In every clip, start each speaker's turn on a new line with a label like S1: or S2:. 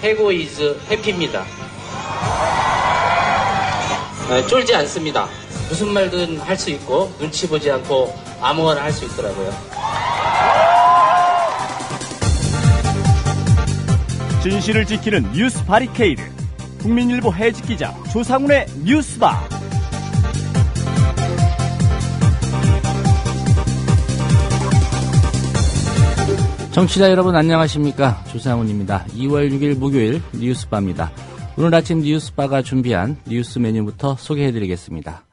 S1: 해고 이즈 해피입니다. 쫄지 않습니다. 무슨 말든 할 수 있고 눈치 보지 않고 아무거나 할 수 있더라고요.
S2: 진실을 지키는 뉴스 바리케이드. 국민일보 해직 기자 조상훈의 뉴스바.
S3: 청취자 여러분 안녕하십니까? 조상훈입니다. 2월 6일 목요일 뉴스바입니다. 오늘 아침 뉴스바가 준비한 뉴스 메뉴부터 소개해드리겠습니다.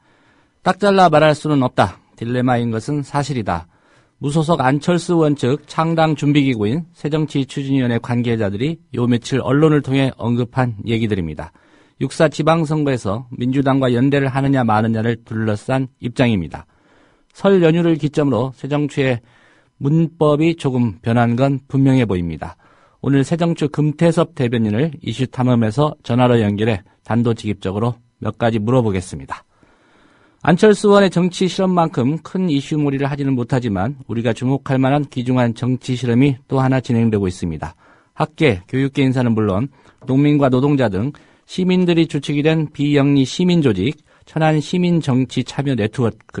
S3: 딱 잘라 말할 수는 없다. 딜레마인 것은 사실이다. 무소속 안철수 의원 측 창당 준비기구인 새정치추진위원회 관계자들이 요 며칠 언론을 통해 언급한 얘기들입니다. 6.4 지방선거에서 민주당과 연대를 하느냐 마느냐를 둘러싼 입장입니다. 설 연휴를 기점으로 새정치의 문법이 조금 변한 건 분명해 보입니다. 오늘 새정치 금태섭 대변인을 이슈 탐험에서 전화로 연결해 단도직입적으로 몇 가지 물어보겠습니다. 안철수 의원의 정치 실험만큼 큰 이슈몰이를 하지는 못하지만 우리가 주목할 만한 귀중한 정치 실험이 또 하나 진행되고 있습니다. 학계, 교육계 인사는 물론 농민과 노동자 등 시민들이 주축이 된 비영리 시민조직 천안 시민정치 참여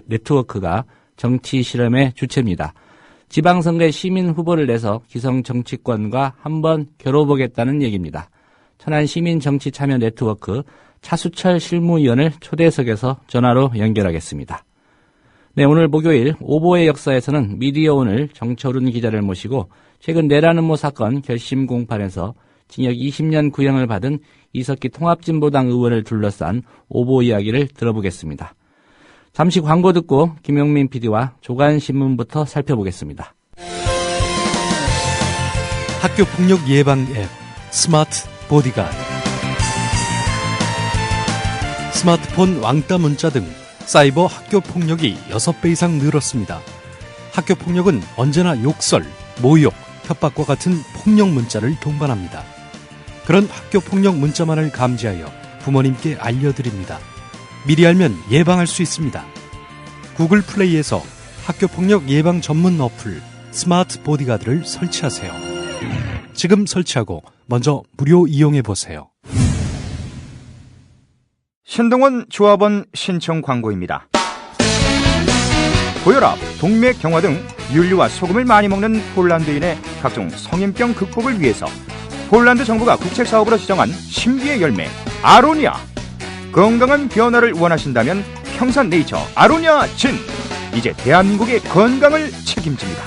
S3: 네트워크가 정치 실험의 주체입니다. 지방선거에 시민 후보를 내서 기성 정치권과 한번 겨뤄보겠다는 얘기입니다. 천안 시민정치 참여 네트워크 차수철 실무위원을 초대석에서 전화로 연결하겠습니다. 네, 오늘 목요일 오보의 역사에서는 미디어 오늘 정철훈 기자를 모시고 최근 내라는 모 사건 결심 공판에서 징역 20년 구형을 받은 이석기 통합진보당 의원을 둘러싼 오보 이야기를 들어보겠습니다. 잠시 광고 듣고 김용민 PD와 조간신문부터 살펴보겠습니다.
S4: 학교폭력 예방 앱 스마트 보디가드. 스마트폰 왕따 문자 등 사이버 학교폭력이 6배 이상 늘었습니다. 학교폭력은 언제나 욕설, 모욕, 협박과 같은 폭력 문자를 동반합니다. 그런 학교폭력 문자만을 감지하여 부모님께 알려드립니다. 미리 알면 예방할 수 있습니다. 구글 플레이에서 학교폭력 예방 전문 어플 스마트 보디가드를 설치하세요. 지금 설치하고 먼저 무료 이용해보세요.
S5: 신동원 조합원 신청 광고입니다. 고혈압, 동맥 경화 등 윤리와 소금을 많이 먹는 폴란드인의 각종 성인병 극복을 위해서 폴란드 정부가 국책사업으로 지정한 신비의 열매 아로니아. 건강한 변화를 원하신다면 평산네이처 아로니아 진. 이제 대한민국의 건강을 책임집니다.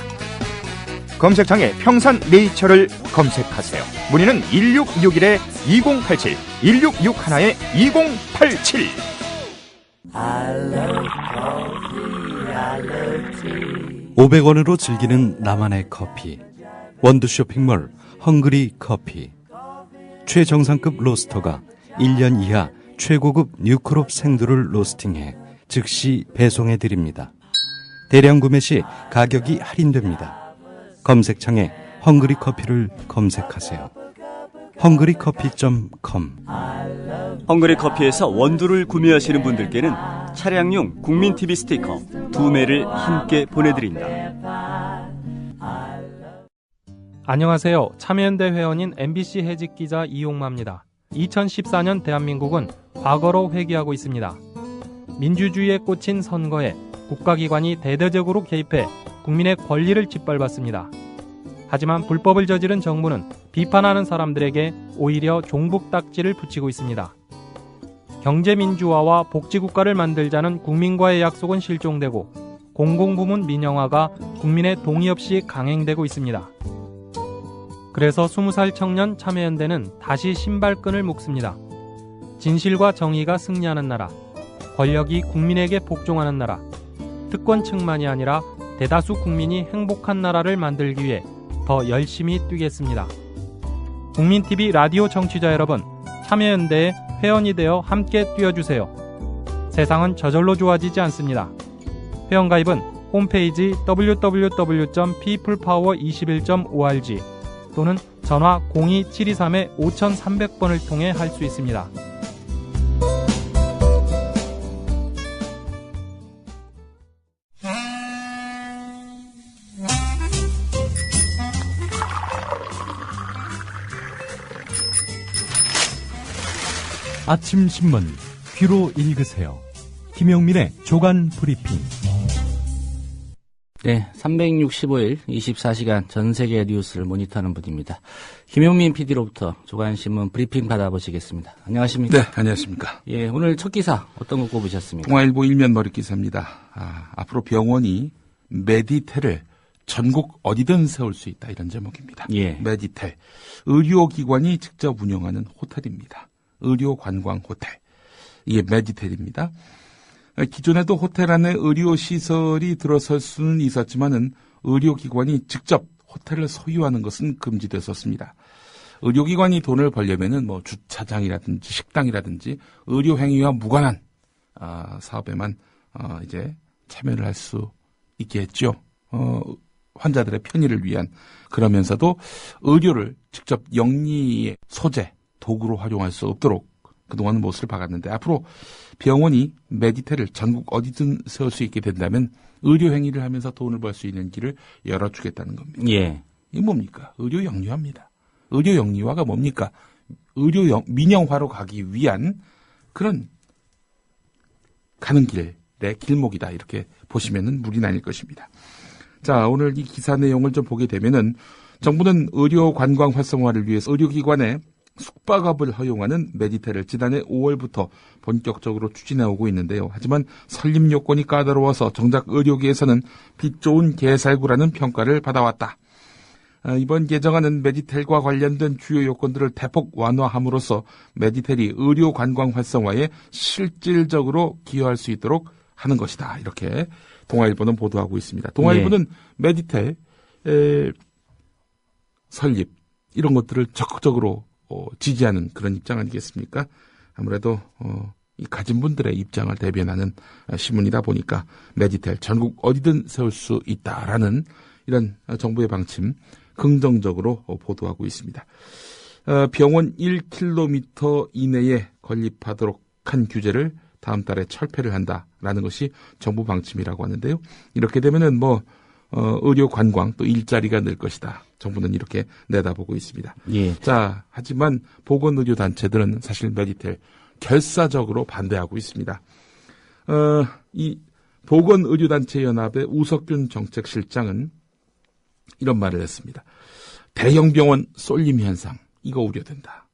S5: 검색창에 평산네이처를 검색하세요. 문의는 1661-2087 1661-2087.
S4: 500원으로 즐기는 나만의 커피. 원두 쇼핑몰 헝그리 커피. 최정상급 로스터가 1년 이하 최고급 뉴크롭 생두를 로스팅해 즉시 배송해드립니다. 대량 구매 시 가격이 할인됩니다. 검색창에 헝그리 커피를 검색하세요. 헝그리커피.com.
S2: 헝그리 커피에서 원두를 구매하시는 분들께는 차량용 국민TV 스티커 2매를 함께 보내드립니다.
S6: 안녕하세요. 참여연대 회원인 MBC 해직기자 이용마입니다. 2014년 대한민국은 과거로 회귀하고 있습니다. 민주주의에 꽂힌 선거에 국가기관이 대대적으로 개입해 국민의 권리를 짓밟았습니다. 하지만 불법을 저지른 정부는 비판하는 사람들에게 오히려 종북딱지를 붙이고 있습니다. 경제민주화와 복지국가를 만들자는 국민과의 약속은 실종되고 공공부문 민영화가 국민의 동의 없이 강행되고 있습니다. 그래서 20살 청년 참여연대는 다시 신발끈을 묶습니다. 진실과 정의가 승리하는 나라, 권력이 국민에게 복종하는 나라, 특권층만이 아니라 대다수 국민이 행복한 나라를 만들기 위해 더 열심히 뛰겠습니다. 국민TV 라디오 청취자 여러분, 참여연대에 회원이 되어 함께 뛰어주세요. 세상은 저절로 좋아지지 않습니다. 회원가입은 홈페이지 www.peoplepower21.org 또는 전화 02-723-5300번을 통해 할 수 있습니다.
S4: 아침 신문 귀로 읽으세요. 김용민의 조간 브리핑.
S3: 네, 365일 24시간 전 세계 뉴스를 모니터하는 분입니다. 김용민 PD로부터 조간신문 브리핑 받아보시겠습니다. 안녕하십니까?
S7: 네, 안녕하십니까.
S3: 예, 오늘 첫 기사 어떤 거 꼽으셨습니까?
S7: 동아일보 일면 머리 기사입니다. 앞으로 병원이 메디텔을 전국 어디든 세울 수 있다, 이런 제목입니다.
S3: 예.
S7: 메디텔. 의료기관이 직접 운영하는 호텔입니다. 의료관광 호텔. 이게 메디텔입니다. 기존에도 호텔 안에 의료시설이 들어설 수는 있었지만은 의료기관이 직접 호텔을 소유하는 것은 금지됐었습니다. 의료기관이 돈을 벌려면은 뭐 주차장이라든지 식당이라든지 의료행위와 무관한 사업에만 이제 참여를 할 수 있게 했죠. 환자들의 편의를 위한. 그러면서도 의료를 직접 영리의 소재, 도구로 활용할 수 없도록 그동안은 못을 박았는데, 앞으로 병원이 메디텔을 전국 어디든 세울 수 있게 된다면 의료 행위를 하면서 돈을 벌 수 있는 길을 열어주겠다는 겁니다.
S3: 예.
S7: 이게 뭡니까? 의료 영리화입니다. 의료 영리화가 뭡니까? 의료 민영화로 가기 위한 그런 가는 길의 길목이다, 이렇게 보시면은 무리는 아닐 것입니다. 자, 오늘 이 기사 내용을 좀 보게 되면은 정부는 의료 관광 활성화를 위해서 의료기관에 숙박업을 허용하는 메디텔을 지난해 5월부터 본격적으로 추진해오고 있는데요. 하지만 설립 요건이 까다로워서 정작 의료계에서는 빛 좋은 개살구라는 평가를 받아왔다. 이번 개정안은 메디텔과 관련된 주요 요건들을 대폭 완화함으로써 메디텔이 의료 관광 활성화에 실질적으로 기여할 수 있도록 하는 것이다, 이렇게 동아일보는 보도하고 있습니다. 동아일보는 메디텔 설립 이런 것들을 적극적으로 지지하는 그런 입장 아니겠습니까? 아무래도 이 가진 분들의 입장을 대변하는 신문이다 보니까 메디텔 전국 어디든 세울 수 있다라는 이런 정부의 방침 긍정적으로 보도하고 있습니다. 병원 1km 이내에 건립하도록 한 규제를 다음 달에 철폐를 한다라는 것이 정부 방침이라고 하는데요. 이렇게 되면은 의료 관광 또 일자리가 늘 것이다. 정부는 이렇게 내다보고 있습니다.
S3: 예.
S7: 자, 하지만 보건의료 단체들은 사실 메디텔 결사적으로 반대하고 있습니다. 이 보건의료단체연합의 우석균 정책실장은 이런 말을 했습니다. 대형 병원 쏠림 현상, 이거 우려된다.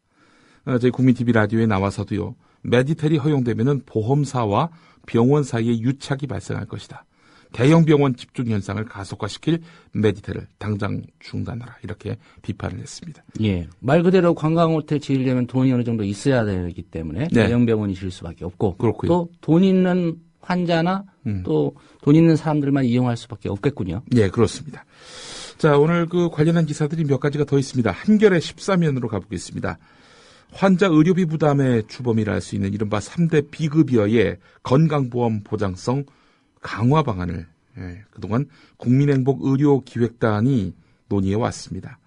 S7: 저희 국민TV 라디오에 나와서도요, 메디텔이 허용되면은 보험사와 병원 사이에 유착이 발생할 것이다. 대형 병원 집중 현상을 가속화시킬 메디텔을 당장 중단하라, 이렇게 비판을 했습니다.
S3: 예. 말 그대로 관광호텔 지으려면 돈이 어느 정도 있어야 되기 때문에
S7: 네.
S3: 대형 병원이 질 수밖에 없고,
S7: 그렇고요.
S3: 또 돈 있는 환자나 또 돈 있는 사람들만 이용할 수밖에 없겠군요.
S7: 예, 그렇습니다. 자, 오늘 관련한 기사들이 몇 가지가 더 있습니다. 한겨레 14면으로 가보겠습니다. 환자 의료비 부담의 주범이라 할 수 있는 이른바 3대 비급여의 건강보험 보장성 강화 방안을 그동안 국민행복의료기획단이 논의해 왔습니다.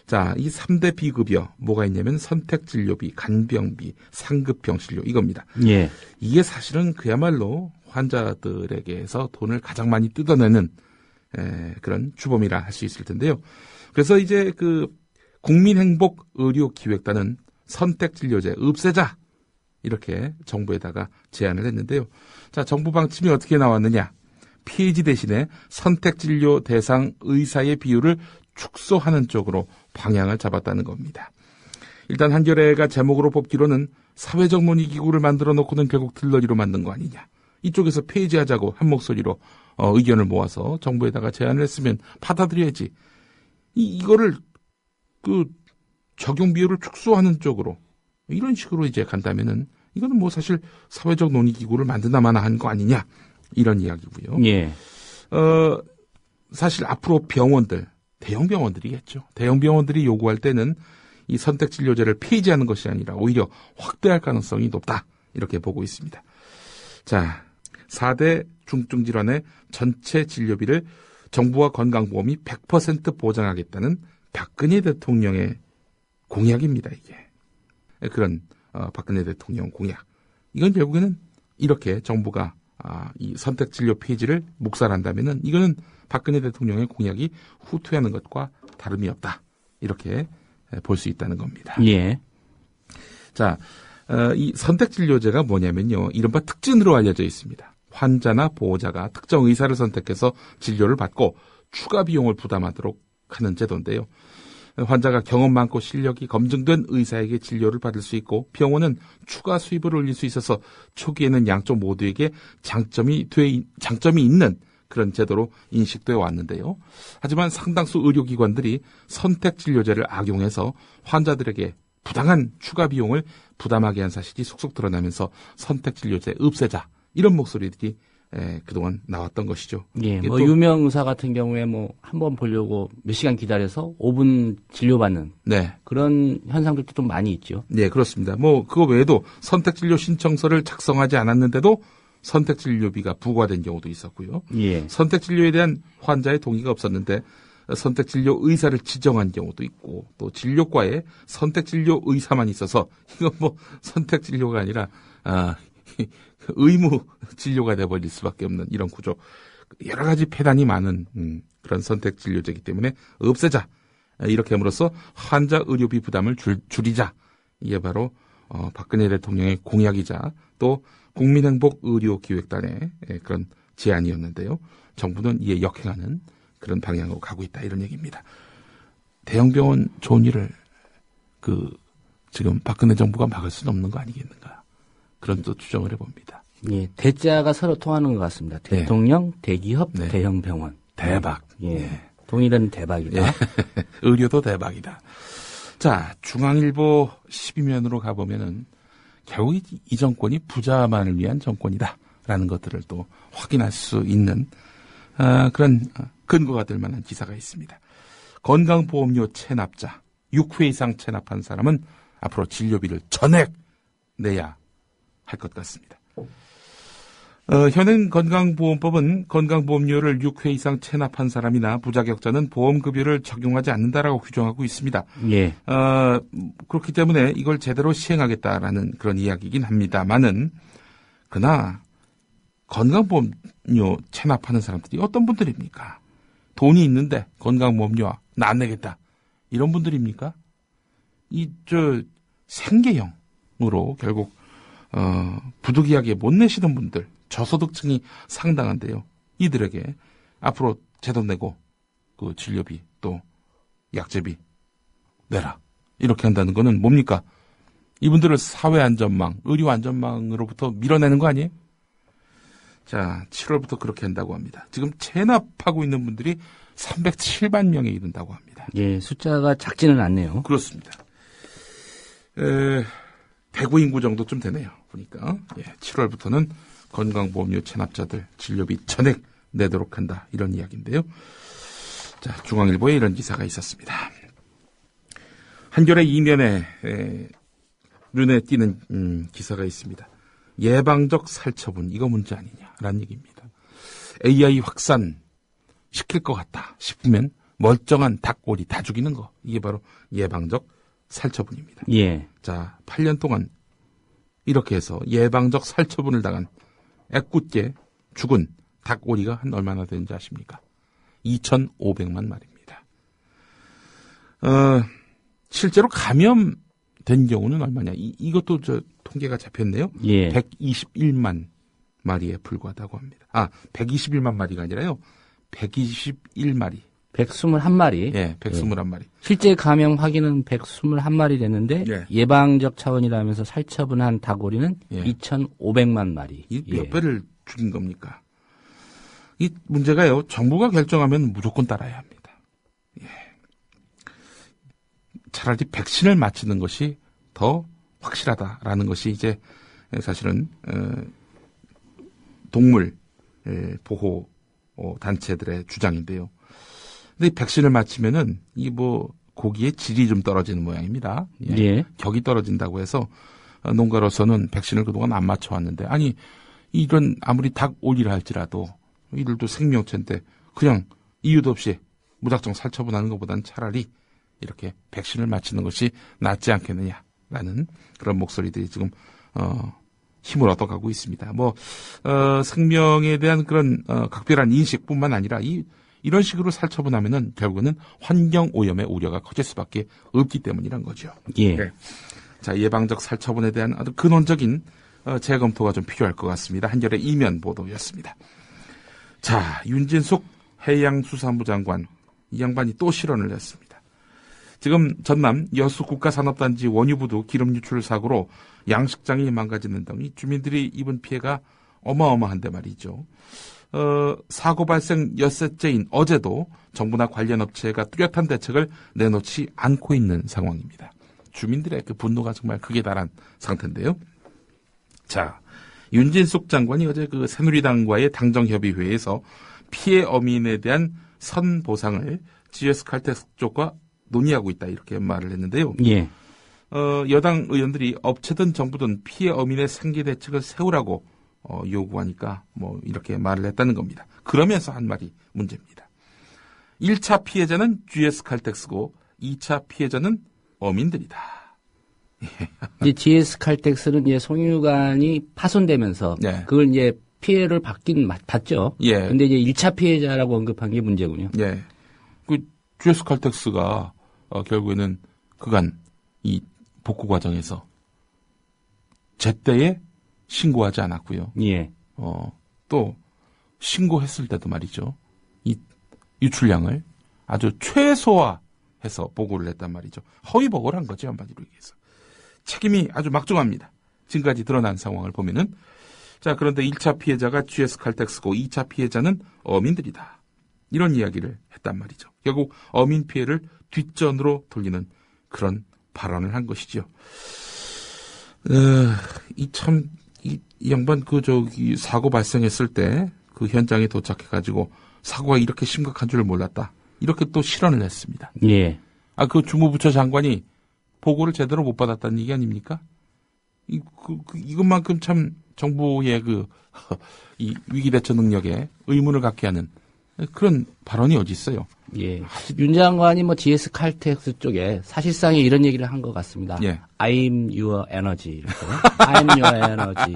S7: 자, 이 3대 비급여 뭐가 있냐면 선택진료비, 간병비, 상급병실료, 이겁니다.
S3: 예.
S7: 이게 사실은 그야말로 환자들에게서 돈을 가장 많이 뜯어내는 그런 주범이라 할 수 있을 텐데요. 그래서 이제 국민행복의료기획단은 선택진료제 없애자, 이렇게 정부에다가 제안을 했는데요. 자, 정부 방침이 어떻게 나왔느냐? 폐지 대신에 선택진료 대상 의사의 비율을 축소하는 쪽으로 방향을 잡았다는 겁니다. 일단 한겨레가 제목으로 뽑기로는 사회적 논의기구를 만들어 놓고는 결국 들러리로 만든 거 아니냐. 이쪽에서 폐지하자고 한 목소리로 의견을 모아서 정부에다가 제안을 했으면 받아들여야지. 이거를 적용 비율을 축소하는 쪽으로 이런 식으로 이제 간다면은 이거는 사실 사회적 논의기구를 만든다 마나 한 거 아니냐, 이런 이야기고요.
S3: 예.
S7: 사실 앞으로 병원들, 대형 병원들이겠죠. 대형 병원들이 요구할 때는 이 선택진료제를 폐지하는 것이 아니라 오히려 확대할 가능성이 높다, 이렇게 보고 있습니다. 자, 4대 중증질환의 전체 진료비를 정부와 건강보험이 100% 보장하겠다는 박근혜 대통령의 공약입니다, 이게. 그런 박근혜 대통령 공약. 이건 결국에는 이렇게 정부가 이 선택진료 폐지를 묵살한다면은 이거는 박근혜 대통령의 공약이 후퇴하는 것과 다름이 없다, 이렇게 볼 수 있다는 겁니다.
S3: 예.
S7: 자, 이 선택진료제가 뭐냐면요. 이른바 특진으로 알려져 있습니다. 환자나 보호자가 특정 의사를 선택해서 진료를 받고 추가 비용을 부담하도록 하는 제도인데요. 환자가 경험 많고 실력이 검증된 의사에게 진료를 받을 수 있고 병원은 추가 수입을 올릴 수 있어서 초기에는 양쪽 모두에게 장점이 있는 그런 제도로 인식되어 왔는데요. 하지만 상당수 의료기관들이 선택진료제를 악용해서 환자들에게 부당한 추가 비용을 부담하게 한 사실이 속속 드러나면서 선택진료제 없애자 이런 목소리들이 그동안 나왔던 것이죠.
S3: 예, 뭐 유명 의사 같은 경우에 뭐 한 번 보려고 몇 시간 기다려서 5분 진료받는
S7: 네.
S3: 그런 현상들도 좀 많이 있죠.
S7: 네, 그렇습니다. 뭐 그거 외에도 선택진료 신청서를 작성하지 않았는데도 선택진료비가 부과된 경우도 있었고요.
S3: 예.
S7: 선택진료에 대한 환자의 동의가 없었는데 선택진료 의사를 지정한 경우도 있고 또 진료과에 선택진료 의사만 있어서 이건 뭐 선택진료가 아니라 의무 진료가 돼버릴 수밖에 없는 이런 구조. 여러 가지 폐단이 많은 그런 선택진료제이기 때문에 없애자. 이렇게 함으로써 환자 의료비 부담을 줄이자. 이게 바로 박근혜 대통령의 공약이자 또 국민행복의료기획단의 그런 제안이었는데요. 정부는 이에 역행하는 그런 방향으로 가고 있다 이런 얘기입니다. 대형병원 좋은 일을 지금 박근혜 정부가 막을 수는 없는 거 아니겠는가. 그런 또 추정을 해봅니다.
S3: 예, 대자가 서로 통하는 것 같습니다. 대통령, 대기업,
S7: 네.
S3: 대형병원.
S7: 대박.
S3: 예,
S7: 예.
S3: 동일은 대박이다.
S7: 예. 의료도 대박이다. 자, 중앙일보 12면으로 가보면은 결국 이 정권이 부자만을 위한 정권이다라는 것들을 또 확인할 수 있는 그런 근거가 될 만한 기사가 있습니다. 건강보험료 체납자 6회 이상 체납한 사람은 앞으로 진료비를 전액 내야 할 것 같습니다. 현행 건강보험법은 건강보험료를 6회 이상 체납한 사람이나 부자격자는 보험급여를 적용하지 않는다라고 규정하고 있습니다.
S3: 예.
S7: 그렇기 때문에 이걸 제대로 시행하겠다라는 그런 이야기이긴 합니다만은 그러나 건강보험료 체납하는 사람들이 어떤 분들입니까? 돈이 있는데 건강보험료 나 안 내겠다. 이런 분들입니까? 생계형으로 결국 부득이하게 못 내시는 분들, 저소득층이 상당한데요. 이들에게 앞으로 제도 내고 그 진료비 또 약제비 내라. 이렇게 한다는 거는 뭡니까? 이분들을 사회안전망, 의료안전망으로부터 밀어내는 거 아니에요? 자, 7월부터 그렇게 한다고 합니다. 지금 체납하고 있는 분들이 307만 명에 이른다고 합니다.
S3: 예, 숫자가 작지는 않네요.
S7: 그렇습니다. 대구 인구 정도쯤 되네요. 보니까 7월부터는 건강보험료 체납자들 진료비 전액 내도록 한다. 이런 이야기인데요. 자, 중앙일보에 이런 기사가 있었습니다. 한겨레 이면에 눈에 띄는 기사가 있습니다. 예방적 살처분 이거 문제 아니냐라는 얘기입니다. AI 확산 시킬 것 같다 싶으면 멀쩡한 닭꼬리 다 죽이는 거 이게 바로 예방적 살처분입니다.
S3: 예.
S7: 자, 8년 동안 이렇게 해서 예방적 살처분을 당한 애꿎게 죽은 닭꼬리가 한 얼마나 되는지 아십니까? 2,500만 마리입니다. 실제로 감염된 경우는 얼마냐? 이것도 통계가 잡혔네요.
S3: 예.
S7: 121만 마리에 불과하다고 합니다. 121만 마리가 아니라요. 121마리.
S3: 121마리.
S7: 예, 121마리.
S3: 실제 감염 확인은 121마리 됐는데
S7: 예.
S3: 예방적 차원이라면서 살처분한 닭오리는
S7: 예.
S3: 2,500만 마리.
S7: 이 몇 배를 죽인 겁니까? 이 문제가요. 정부가 결정하면 무조건 따라야 합니다. 예. 차라리 백신을 맞히는 것이 더 확실하다라는 것이 이제 사실은 동물 보호 단체들의 주장인데요. 근데 백신을 맞히면은 고기의 질이 좀 떨어지는 모양입니다. 예.
S3: 예.
S7: 격이 떨어진다고 해서 농가로서는 백신을 그동안 안 맞춰왔는데 이런 아무리 닭 올리라 할지라도 이들도 생명체인데 그냥 이유도 없이 무작정 살처분하는 것보다는 차라리 이렇게 백신을 맞히는 것이 낫지 않겠느냐라는 그런 목소리들이 지금 힘을 얻어가고 있습니다. 생명에 대한 그런 각별한 인식뿐만 아니라 이런 식으로 살처분하면은 결국은 환경 오염의 우려가 커질 수밖에 없기 때문이란 거죠.
S3: 예.
S7: 네. 자, 예방적 살처분에 대한 아주 근원적인 재검토가 좀 필요할 것 같습니다. 한겨레 이면 보도였습니다. 자, 윤진숙 해양수산부 장관, 이 양반이 또 실언을 했습니다. 지금 전남 여수 국가산업단지 원유부두 기름 유출 사고로 양식장이 망가지는 등 주민들이 입은 피해가 어마어마한데 말이죠. 사고 발생 엿새째인 어제도 정부나 관련 업체가 뚜렷한 대책을 내놓지 않고 있는 상황입니다. 주민들의 그 분노가 정말 극에 달한 상태인데요. 자, 윤진숙 장관이 어제 그 새누리당과의 당정협의회에서 피해 어민에 대한 선보상을 GS칼텍스 쪽과 논의하고 있다 이렇게 말을 했는데요.
S3: 예.
S7: 여당 의원들이 업체든 정부든 피해 어민의 생계 대책을 세우라고 요구하니까 뭐 이렇게 말을 했다는 겁니다. 그러면서 한 말이 문제입니다. 1차 피해자는 GS칼텍스고 2차 피해자는 어민들이다.
S3: 이제 GS칼텍스는 이제 송유관이 파손되면서
S7: 네.
S3: 그걸 이제 피해를 받죠.
S7: 예.
S3: 근데 이제 1차 피해자라고 언급한 게 문제군요.
S7: 예. 그 GS칼텍스가 결국에는 그간 이 복구 과정에서 제때에 신고하지 않았고요.
S3: 예.
S7: 또 신고했을 때도 말이죠. 이 유출량을 아주 최소화해서 보고를 했단 말이죠. 허위 보고를 한 거죠, 한마디로 얘기해서. 책임이 아주 막중합니다. 지금까지 드러난 상황을 보면은. 자, 그런데 1차 피해자가 GS칼텍스고 2차 피해자는 어민들이다. 이런 이야기를 했단 말이죠. 결국 어민 피해를 뒷전으로 돌리는 그런 발언을 한 것이죠. 이 양반 사고 발생했을 때 그 현장에 도착해가지고 사고가 이렇게 심각한 줄 몰랐다. 이렇게 또 실언을 했습니다.
S3: 예.
S7: 그 주무부처 장관이 보고를 제대로 못 받았다는 얘기 아닙니까? 이것만큼 참 정부의 이 위기 대처 능력에 의문을 갖게 하는 그런 발언이 어디 있어요?
S3: 예. 윤 장관이 뭐 GS칼텍스 쪽에 사실상에 이런 얘기를 한 것 같습니다.
S7: 예.
S3: I'm your energy. 이렇게. I'm your energy.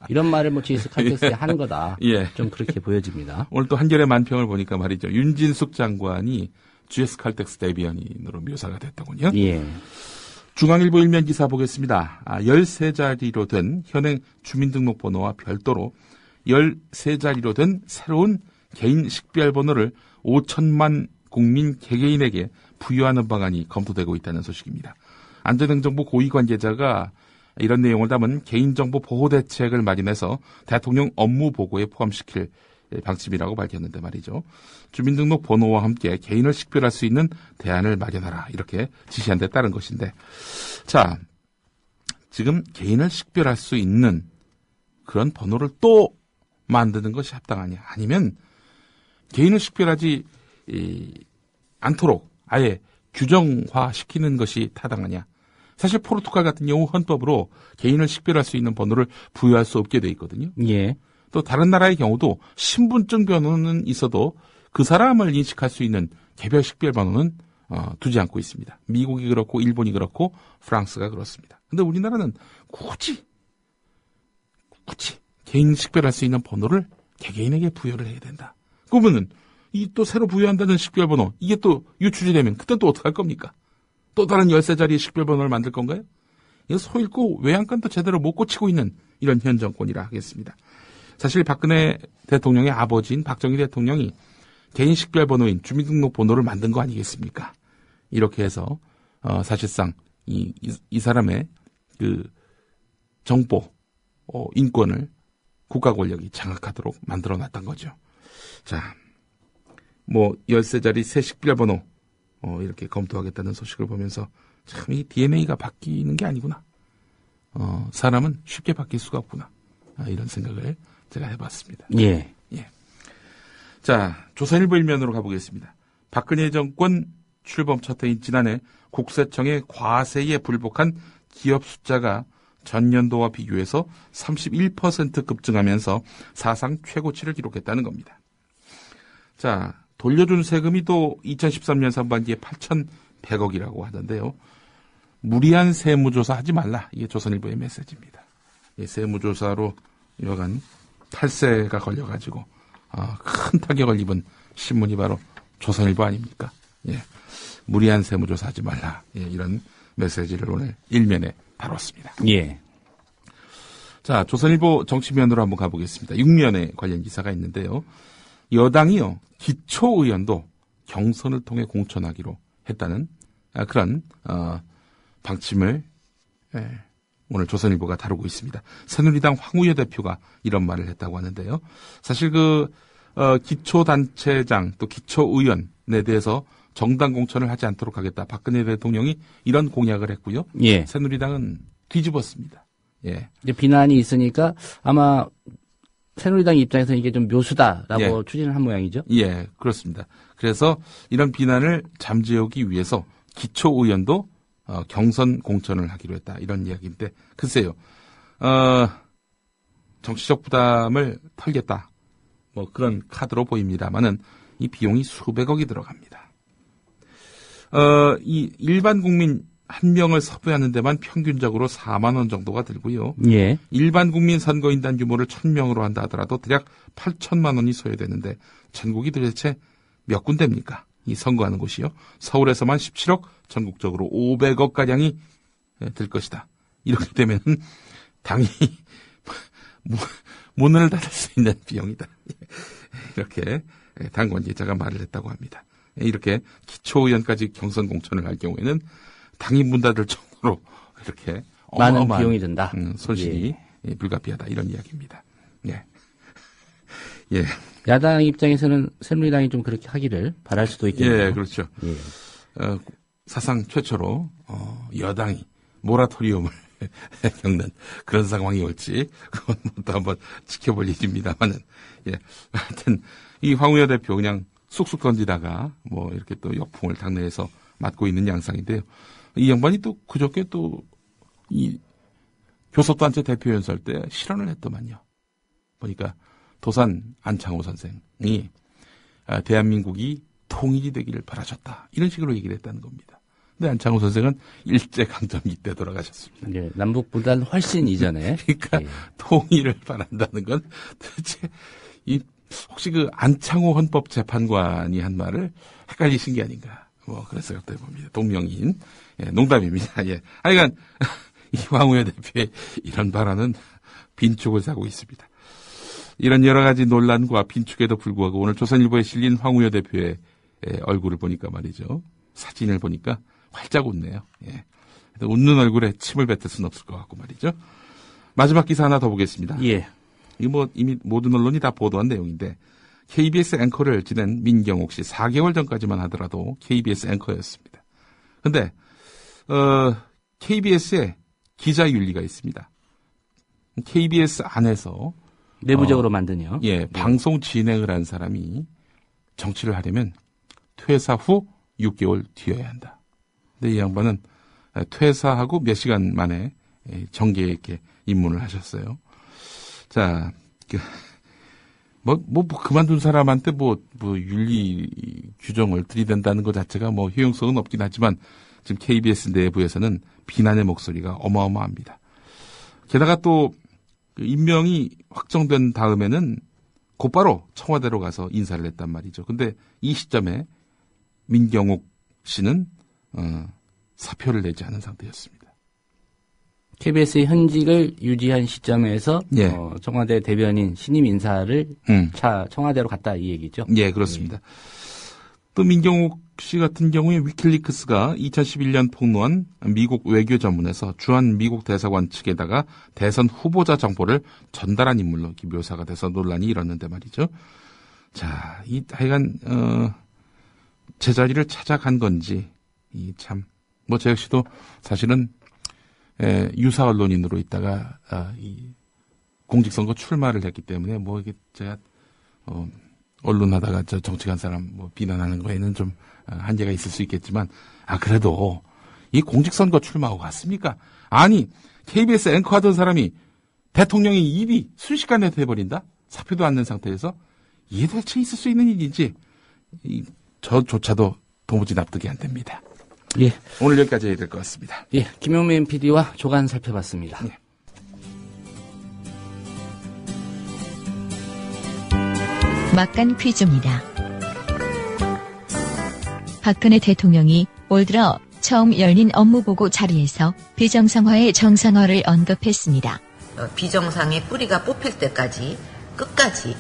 S3: 이런 말을 뭐 GS칼텍스에 하는 거다.
S7: 예.
S3: 좀 그렇게 보여집니다.
S7: 오늘 또 한겨레 만평을 보니까 말이죠. 윤진숙 장관이 GS칼텍스 대변인으로 묘사가 됐더군요.
S3: 예.
S7: 중앙일보 일면 기사 보겠습니다. 13자리로 된 현행 주민등록번호와 별도로 13자리로 된 새로운 개인 식별번호를 5천만 국민 개개인에게 부여하는 방안이 검토되고 있다는 소식입니다. 안전행정부 고위 관계자가 이런 내용을 담은 개인정보 보호 대책을 마련해서 대통령 업무 보고에 포함시킬 방침이라고 밝혔는데 말이죠. 주민등록 번호와 함께 개인을 식별할 수 있는 대안을 마련하라 이렇게 지시한 데 따른 것인데, 자, 지금 개인을 식별할 수 있는 그런 번호를 또 만드는 것이 합당하냐, 아니면 개인을 식별하지 않도록 아예 규정화시키는 것이 타당하냐. 사실 포르투갈 같은 경우 헌법으로 개인을 식별할 수 있는 번호를 부여할 수 없게 돼 있거든요.
S3: 예.
S7: 또 다른 나라의 경우도 신분증 번호는 있어도 그 사람을 인식할 수 있는 개별 식별 번호는 두지 않고 있습니다. 미국이 그렇고 일본이 그렇고 프랑스가 그렇습니다. 근데 우리나라는 굳이 개인 식별할 수 있는 번호를 개개인에게 부여를 해야 된다. 그러면은 이 또 새로 부여한다는 식별번호, 이게 또 유출이 되면 그때 또 어떡할 겁니까? 또 다른 13자리의 식별번호를 만들 건가요? 이거 소 잃고 외양간도 제대로 못 고치고 있는 이런 현 정권이라 하겠습니다. 사실 박근혜 대통령의 아버지인 박정희 대통령이 개인 식별번호인 주민등록번호를 만든 거 아니겠습니까? 이렇게 해서 사실상 이 사람의 그 정보, 인권을 국가 권력이 장악하도록 만들어놨던 거죠. 자, 뭐 13자리 새 식별번호 이렇게 검토하겠다는 소식을 보면서 참 이 DNA가 바뀌는 게 아니구나. 사람은 쉽게 바뀔 수가 없구나. 이런 생각을 제가 해봤습니다.
S3: 예.
S7: 자, 조선일보 일면으로 가보겠습니다. 박근혜 정권 출범 첫 해인 지난해 국세청의 과세에 불복한 기업 숫자가 전년도와 비교해서 31% 급증하면서 사상 최고치를 기록했다는 겁니다. 자, 돌려준 세금이 또 2013년 상반기에 8,100억이라고 하던데요. 무리한 세무조사 하지 말라. 이게 조선일보의 메시지입니다. 이 세무조사로 여간 탈세가 걸려가지고 큰 타격을 입은 신문이 바로 조선일보 아닙니까? 예, 무리한 세무조사 하지 말라. 예, 이런 메시지를 오늘 일면에 다뤘습니다.
S3: 예.
S7: 자, 조선일보 정치면으로 한번 가보겠습니다. 6면에 관련 기사가 있는데요. 여당이요, 기초의원도 경선을 통해 공천하기로 했다는 그런 방침을 오늘 조선일보가 다루고 있습니다. 새누리당 황우여 대표가 이런 말을 했다고 하는데요. 사실 기초단체장 또 기초의원에 대해서 정당 공천을 하지 않도록 하겠다. 박근혜 대통령이 이런 공약을 했고요.
S3: 예.
S7: 새누리당은 뒤집었습니다. 예.
S3: 이제 비난이 있으니까 아마 새누리당 입장에서 이게 좀 묘수다라고
S7: 예.
S3: 추진을 한 모양이죠.
S7: 예, 그렇습니다. 그래서 이런 비난을 잠재우기 위해서 기초의원도 경선 공천을 하기로 했다. 이런 이야기인데 글쎄요. 정치적 부담을 털겠다. 뭐 그런 카드로 보입니다만은 이 비용이 수백억이 들어갑니다. 이 일반 국민 한 명을 섭외하는 데만 평균적으로 4만 원 정도가 들고요.
S3: 예.
S7: 일반 국민 선거인단 규모를 1000명으로 한다 하더라도 대략 8천만 원이 소요되는데 전국이 도대체 몇 군데입니까? 이 선거하는 곳이요. 서울에서만 17억, 전국적으로 500억 가량이 들 것이다. 이렇게 되면 당이 문을 닫을 수 있는 비용이다. 이렇게 당 관계자가 말을 했다고 합니다. 이렇게 기초의원까지 경선 공천을 할 경우에는 당이 문 닫을 정도로 이렇게
S3: 많은 비용이 든다.
S7: 손실이 불가피하다. 이런 이야기입니다. 예. 예.
S3: 야당 입장에서는 새누리당이 좀 그렇게 하기를 바랄 수도 있겠네요.
S7: 예, 그렇죠.
S3: 예.
S7: 사상 최초로 여당이 모라토리움을 겪는 그런 상황이 올지 그건 또 한번 지켜볼 일입니다만은 예. 하여튼 이 황우여 대표 그냥 쑥쑥 던지다가 뭐 이렇게 또 역풍을 당내에서 맞고 있는 양상인데요. 이 양반이 또 그저께 또 이 교섭단체 대표연설 때 실언을 했더만요. 보니까 도산 안창호 선생이 대한민국이 통일이 되기를 바라셨다. 이런 식으로 얘기를 했다는 겁니다. 근데 안창호 선생은 일제강점 이때 돌아가셨습니다.
S3: 예, 남북보다는 훨씬 이전에.
S7: 그러니까
S3: 예.
S7: 통일을 바란다는 건 도대체 혹시 안창호 헌법재판관이 한 말을 헷갈리신 게 아닌가. 뭐 그런 생각도 해봅니다. 동명이인. 예, 농담입니다. 예. 하여간 이 황우여 대표의 이런 발언은 빈축을 사고 있습니다. 이런 여러 가지 논란과 빈축에도 불구하고 오늘 조선일보에 실린 황우여 대표의 얼굴을 보니까 말이죠. 사진을 보니까 활짝 웃네요. 예. 웃는 얼굴에 침을 뱉을 수는 없을 것 같고 말이죠. 마지막 기사 하나 더 보겠습니다.
S3: 예.
S7: 이 이미 모든 언론이 다 보도한 내용인데 KBS 앵커를 지낸 민경욱 씨 4개월 전까지만 하더라도 KBS 앵커였습니다. 근데 KBS에 기자윤리가 있습니다. KBS 안에서
S3: 내부적으로 만드냐?
S7: 예, 방송 진행을 한 사람이 정치를 하려면 퇴사 후 6개월 뒤여야 한다. 근데 이 양반은 퇴사하고 몇 시간 만에 정계에 이렇게 입문을 하셨어요. 자, 그만둔 사람한테 윤리 규정을 들이댄다는 것 자체가 효용성은 없긴 하지만 지금 KBS 내부에서는 비난의 목소리가 어마어마합니다. 게다가 또 임명이 확정된 다음에는 곧바로 청와대로 가서 인사를 했단 말이죠. 근데 이 시점에 민경욱 씨는 사표를 내지 않은 상태였습니다.
S3: KBS의 현직을 유지한 시점에서
S7: 예.
S3: 청와대 대변인 신임 인사를 청와대로 갔다 이 얘기죠.
S7: 예, 그렇습니다. 또 민경욱 씨 같은 경우에 위킬리크스가 2011년 폭로한 미국 외교 전문에서 주한 미국 대사관 측에다가 대선 후보자 정보를 전달한 인물로 묘사가 돼서 논란이 일었는데 말이죠. 자, 하여간 제자리를 찾아간 건지 저 역시도 사실은 유사 언론인으로 있다가 이 공직선거 출마를 했기 때문에 이게 제가 언론 하다가 정치 간 사람 비난하는 거에는 좀 한계가 있을 수 있겠지만 그래도 이 공직선거 출마하고 갔습니까? 아니 KBS 앵커 하던 사람이 대통령의 입이 순식간에 돼버린다? 사표도 안 낸 상태에서 이게 도대체 있을 수 있는 일인지 저조차도 도무지 납득이 안 됩니다.
S3: 예.
S7: 오늘 여기까지 해야 될 것 같습니다.
S3: 예, 김용민 PD와 조간 살펴봤습니다.
S7: 예.
S8: 막간 퀴즈입니다. 박근혜 대통령이 올 들어 처음 열린 업무보고 자리에서 비정상화의 정상화를 언급했습니다.
S9: 비정상의 뿌리가 뽑힐 때까지 끝까지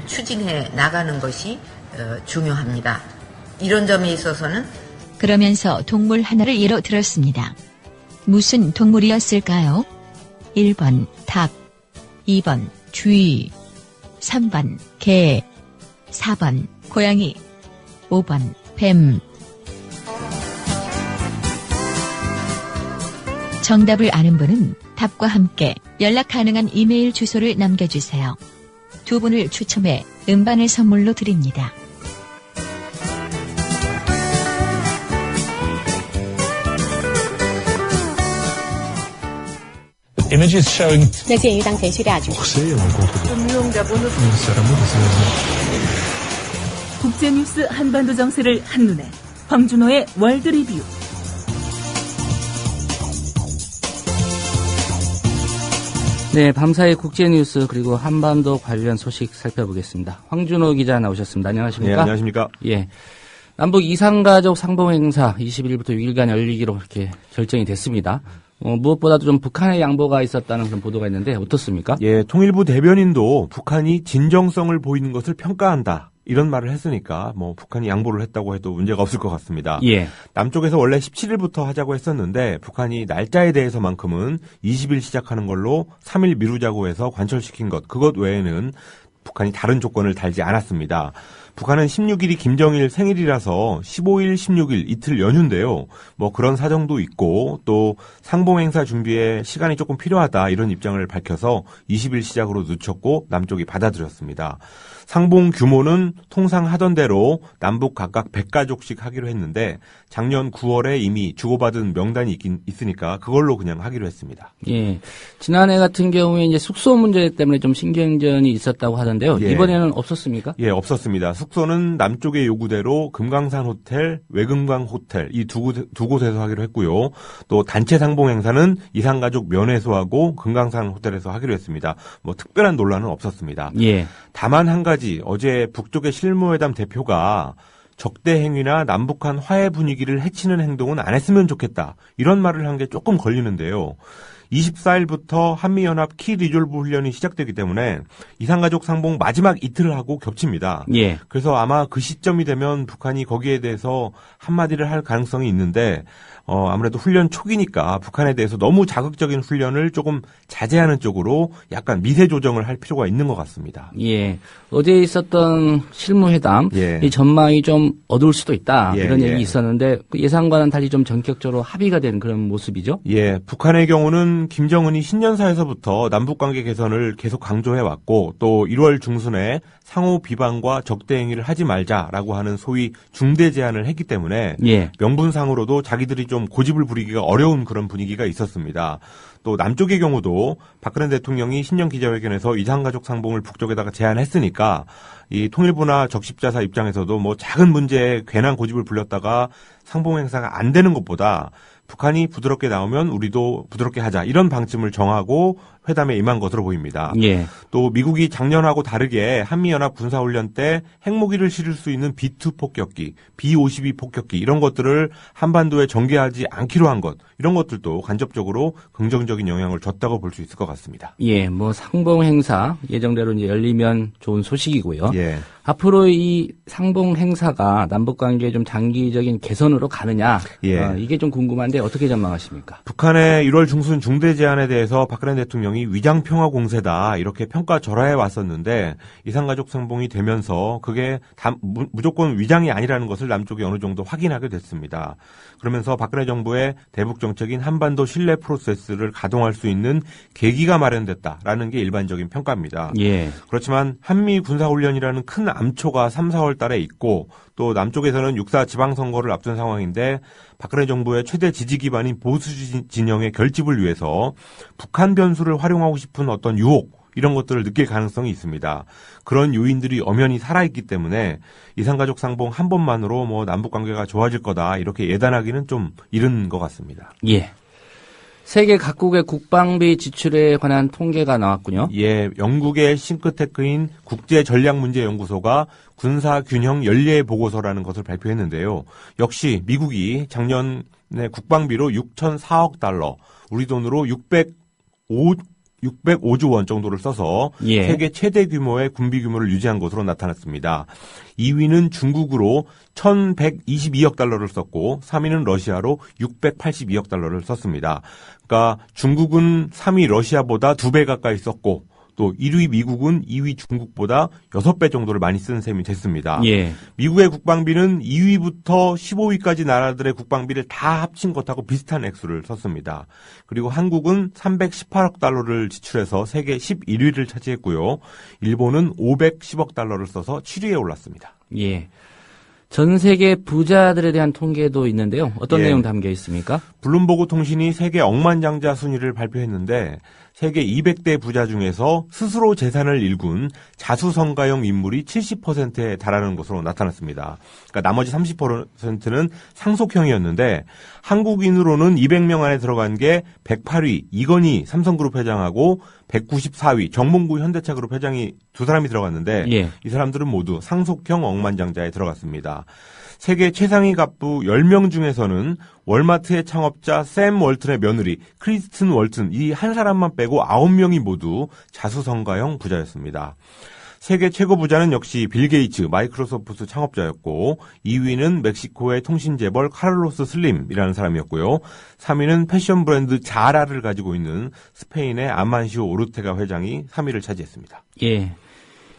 S9: 추진해 나가는 것이 중요합니다. 이런 점에 있어서는
S8: 그러면서 동물 하나를 예로 들었습니다. 무슨 동물이었을까요? 1번 닭, 2번 쥐, 3번 개, 4번 고양이, 5번 뱀. 정답을 아는 분은 답과 함께 연락 가능한 이메일 주소를 남겨주세요. 두 분을 추첨해 음반을 선물로 드립니다.
S10: Images showing
S11: 那鉴于当前叙利亚局势，
S12: 국제뉴스 한반도 정세를 한눈에 황준호의 월드 리뷰.
S3: 네, 밤사이 국제뉴스 그리고 한반도 관련 소식 살펴보겠습니다. 황준호 기자 나오셨습니다. 안녕하십니까?
S13: 네, 안녕하십니까?
S3: 예. 남북 이상가족 상봉행사 20일부터 6일간 열리기로 이렇게 결정이 됐습니다. 무엇보다도 좀 북한의 양보가 있었다는 그런 보도가 있는데 어떻습니까?
S13: 예, 통일부 대변인도 북한이 진정성을 보이는 것을 평가한다. 이런 말을 했으니까 북한이 양보를 했다고 해도 문제가 없을 것 같습니다.
S3: 예.
S13: 남쪽에서 원래 17일부터 하자고 했었는데 북한이 날짜에 대해서만큼은 20일 시작하는 걸로 3일 미루자고 해서 관철시킨 것, 그것 외에는 북한이 다른 조건을 달지 않았습니다. 북한은 16일이 김정일 생일이라서 15일, 16일 이틀 연휴인데요. 그런 사정도 있고 또 상봉행사 준비에 시간이 조금 필요하다 이런 입장을 밝혀서 20일 시작으로 늦췄고 남쪽이 받아들였습니다. 상봉 규모는 통상 하던 대로 남북 각각 100가족씩 하기로 했는데 작년 9월에 이미 주고받은 명단이 있으니까 그걸로 그냥 하기로 했습니다.
S3: 예. 지난해 같은 경우에 이제 숙소 문제 때문에 좀 신경전이 있었다고 하던데요.
S13: 예.
S3: 이번에는 없었습니까?
S13: 예, 없었습니다. 숙소는 남쪽의 요구대로 금강산 호텔, 외금강 호텔 이 두 곳에서 하기로 했고요. 또 단체 상봉 행사는 이상가족 면회소하고 금강산 호텔에서 하기로 했습니다. 특별한 논란은 없었습니다.
S3: 예.
S13: 다만 한 가지 어제 북쪽의 실무회담 대표가 적대 행위나 남북한 화해 분위기를 해치는 행동은 안 했으면 좋겠다. 이런 말을 한 게 조금 걸리는데요. 24일부터 한미연합 키 리졸브 훈련이 시작되기 때문에 이상가족 상봉 마지막 이틀을 하고 겹칩니다.
S3: 예.
S13: 그래서 아마 그 시점이 되면 북한이 거기에 대해서 한마디를 할 가능성이 있는데 아무래도 훈련 초기니까 북한에 대해서 너무 자극적인 훈련을 조금 자제하는 쪽으로 약간 미세 조정을 할 필요가 있는 것 같습니다.
S3: 예. 어제 있었던 실무회담,
S13: 예.
S3: 이 전망이 좀 어두울 수도 있다.
S13: 예,
S3: 이런
S13: 예.
S3: 얘기 있었는데 예상과는 달리 좀 전격적으로 합의가 된 그런 모습이죠.
S13: 예. 북한의 경우는 김정은이 신년사에서부터 남북관계 개선을 계속 강조해왔고 또 1월 중순에 상호 비방과 적대 행위를 하지 말자라고 하는 소위 중대 제안을 했기 때문에
S3: 예.
S13: 명분상으로도 자기들이 좀 고집을 부리기가 어려운 그런 분위기가 있었습니다. 또 남쪽의 경우도 박근혜 대통령이 신년 기자회견에서 이상가족 상봉을 북쪽에다가 제안했으니까 이 통일부나 적십자사 입장에서도 작은 문제에 괜한 고집을 불렸다가 상봉 행사가 안 되는 것보다 북한이 부드럽게 나오면 우리도 부드럽게 하자 이런 방침을 정하고 회담에 임한 것으로 보입니다.
S3: 예.
S13: 또 미국이 작년하고 다르게 한미연합 군사훈련 때 핵무기를 실을 수 있는 B-2 폭격기, B-52 폭격기 이런 것들을 한반도에 전개하지 않기로 한 것 이런 것들도 간접적으로 긍정적인 영향을 줬다고 볼 수 있을 것 같습니다.
S3: 예, 상봉 행사 예정대로 이제 열리면 좋은 소식이고요.
S13: 예.
S3: 앞으로 이 상봉 행사가 남북 관계의 좀 장기적인 개선으로 가느냐,
S13: 예.
S3: 이게 좀 궁금한데 어떻게 전망하십니까?
S13: 북한의 1월 중순 중대 제안에 대해서 박근혜 대통령이 위장 평화 공세다 이렇게 평가절하해 왔었는데 이상가족 상봉이 되면서 그게 무조건 위장이 아니라는 것을 남쪽이 어느 정도 확인하게 됐습니다. 그러면서 박근혜 정부의 대북 정책인 한반도 신뢰 프로세스를 가동할 수 있는 계기가 마련됐다라는 게 일반적인 평가입니다.
S3: 예.
S13: 그렇지만 한미 군사훈련이라는 큰 암초가 3, 4월 달에 있고 또 남쪽에서는 6.4 지방선거를 앞둔 상황인데 박근혜 정부의 최대 지지 기반인 보수 진영의 결집을 위해서 북한 변수를 활용하고 싶은 어떤 유혹 이런 것들을 느낄 가능성이 있습니다. 그런 요인들이 엄연히 살아있기 때문에 이상가족 상봉 한 번만으로 남북관계가 좋아질 거다 이렇게 예단하기는 좀 이른 것 같습니다.
S3: 예. 세계 각국의 국방비 지출에 관한 통계가 나왔군요.
S13: 예, 영국의 싱크테크인 국제전략문제연구소가 군사균형 연례 보고서라는 것을 발표했는데요. 역시 미국이 작년 네, 국방비로 6,004억 달러, 우리 돈으로 605조 원 정도를 써서
S3: 예.
S13: 세계 최대 규모의 군비 규모를 유지한 것으로 나타났습니다. 2위는 중국으로 1,122억 달러를 썼고 3위는 러시아로 682억 달러를 썼습니다. 그러니까 중국은 3위 러시아보다 2배 가까이 썼고 또 1위 미국은 2위 중국보다 6배 정도를 많이 쓴 셈이 됐습니다.
S3: 예.
S13: 미국의 국방비는 2위부터 15위까지 나라들의 국방비를 다 합친 것하고 비슷한 액수를 썼습니다. 그리고 한국은 318억 달러를 지출해서 세계 11위를 차지했고요. 일본은 510억 달러를 써서 7위에 올랐습니다.
S3: 예. 전 세계 부자들에 대한 통계도 있는데요. 어떤
S13: 예.
S3: 내용 담겨 있습니까?
S13: 블룸버그 통신이 세계 억만장자 순위를 발표했는데 세계 200대 부자 중에서 스스로 재산을 일군 자수성가형 인물이 70%에 달하는 것으로 나타났습니다. 그러니까 나머지 30%는 상속형이었는데 한국인으로는 200명 안에 들어간 게 108위 이건희 삼성그룹 회장하고 194위 정몽구 현대차그룹 회장이 두 사람이 들어갔는데
S3: 예.
S13: 이 사람들은 모두 상속형 억만장자에 들어갔습니다. 세계 최상위 갑부 10명 중에서는 월마트의 창업자 샘 월튼의 며느리 크리스틴 월튼 이 한 사람만 빼고 9명이 모두 자수성가형 부자였습니다. 세계 최고 부자는 역시 빌 게이츠 마이크로소프트 창업자였고 2위는 멕시코의 통신재벌 카를로스 슬림이라는 사람이었고요. 3위는 패션 브랜드 자라를 가지고 있는 스페인의 아만시오 오르테가 회장이 3위를 차지했습니다.
S3: 예.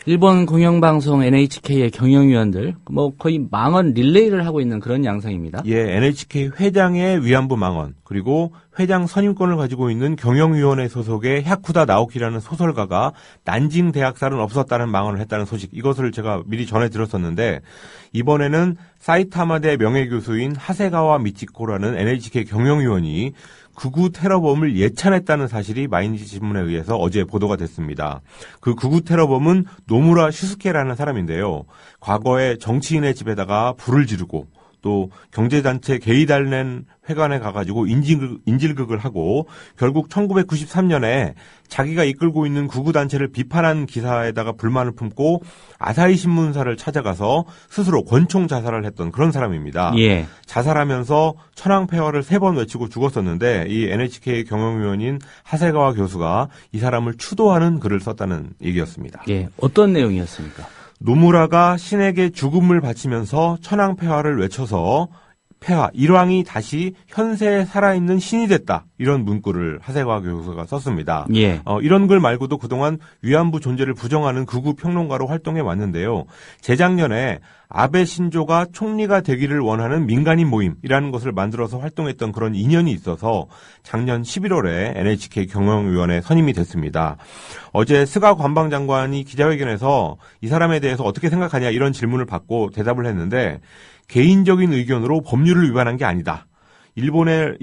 S3: 일본 공영방송 NHK의 경영위원들 거의 망언 릴레이를 하고 있는 그런 양상입니다.
S13: 예, NHK 회장의 위안부 망언 그리고 회장 선임권을 가지고 있는 경영위원회 소속의 야쿠다 나오키라는 소설가가 난징 대학살은 없었다는 망언을 했다는 소식 이것을 제가 미리 전해 들었었는데 이번에는 사이타마대 명예교수인 하세가와 미치코라는 NHK 경영위원이 극우 테러범을 예찬했다는 사실이 마이니치 신문에 의해서 어제 보도가 됐습니다. 그 극우 테러범은 노무라 슈스케라는 사람인데요. 과거에 정치인의 집에다가 불을 지르고 또 경제단체 게이달렌 회관에 가가지고 인질극을 하고 결국 1993년에 자기가 이끌고 있는 극우단체를 비판한 기사에다가 불만을 품고 아사히 신문사를 찾아가서 스스로 권총 자살을 했던 그런 사람입니다.
S3: 예.
S13: 자살하면서 천황폐하를 3번 외치고 죽었었는데 이 NHK 경영위원인 하세가와 교수가 이 사람을 추도하는 글을 썼다는 얘기였습니다.
S3: 예. 어떤 내용이었습니까?
S13: 노무라가 신에게 죽음을 바치면서 천황폐하를 외쳐서 폐하, 일왕이 다시 현세에 살아있는 신이 됐다. 이런 문구를 하세가 교수가 썼습니다.
S3: 예.
S13: 이런 글 말고도 그동안 위안부 존재를 부정하는 극우 평론가로 활동해 왔는데요. 재작년에 아베 신조가 총리가 되기를 원하는 민간인 모임이라는 것을 만들어서 활동했던 그런 인연이 있어서 작년 11월에 NHK 경영위원회 선임이 됐습니다. 어제 스가 관방장관이 기자회견에서 이 사람에 대해서 어떻게 생각하냐 이런 질문을 받고 대답을 했는데 개인적인 의견으로 법률을 위반한 게 아니다. 일본의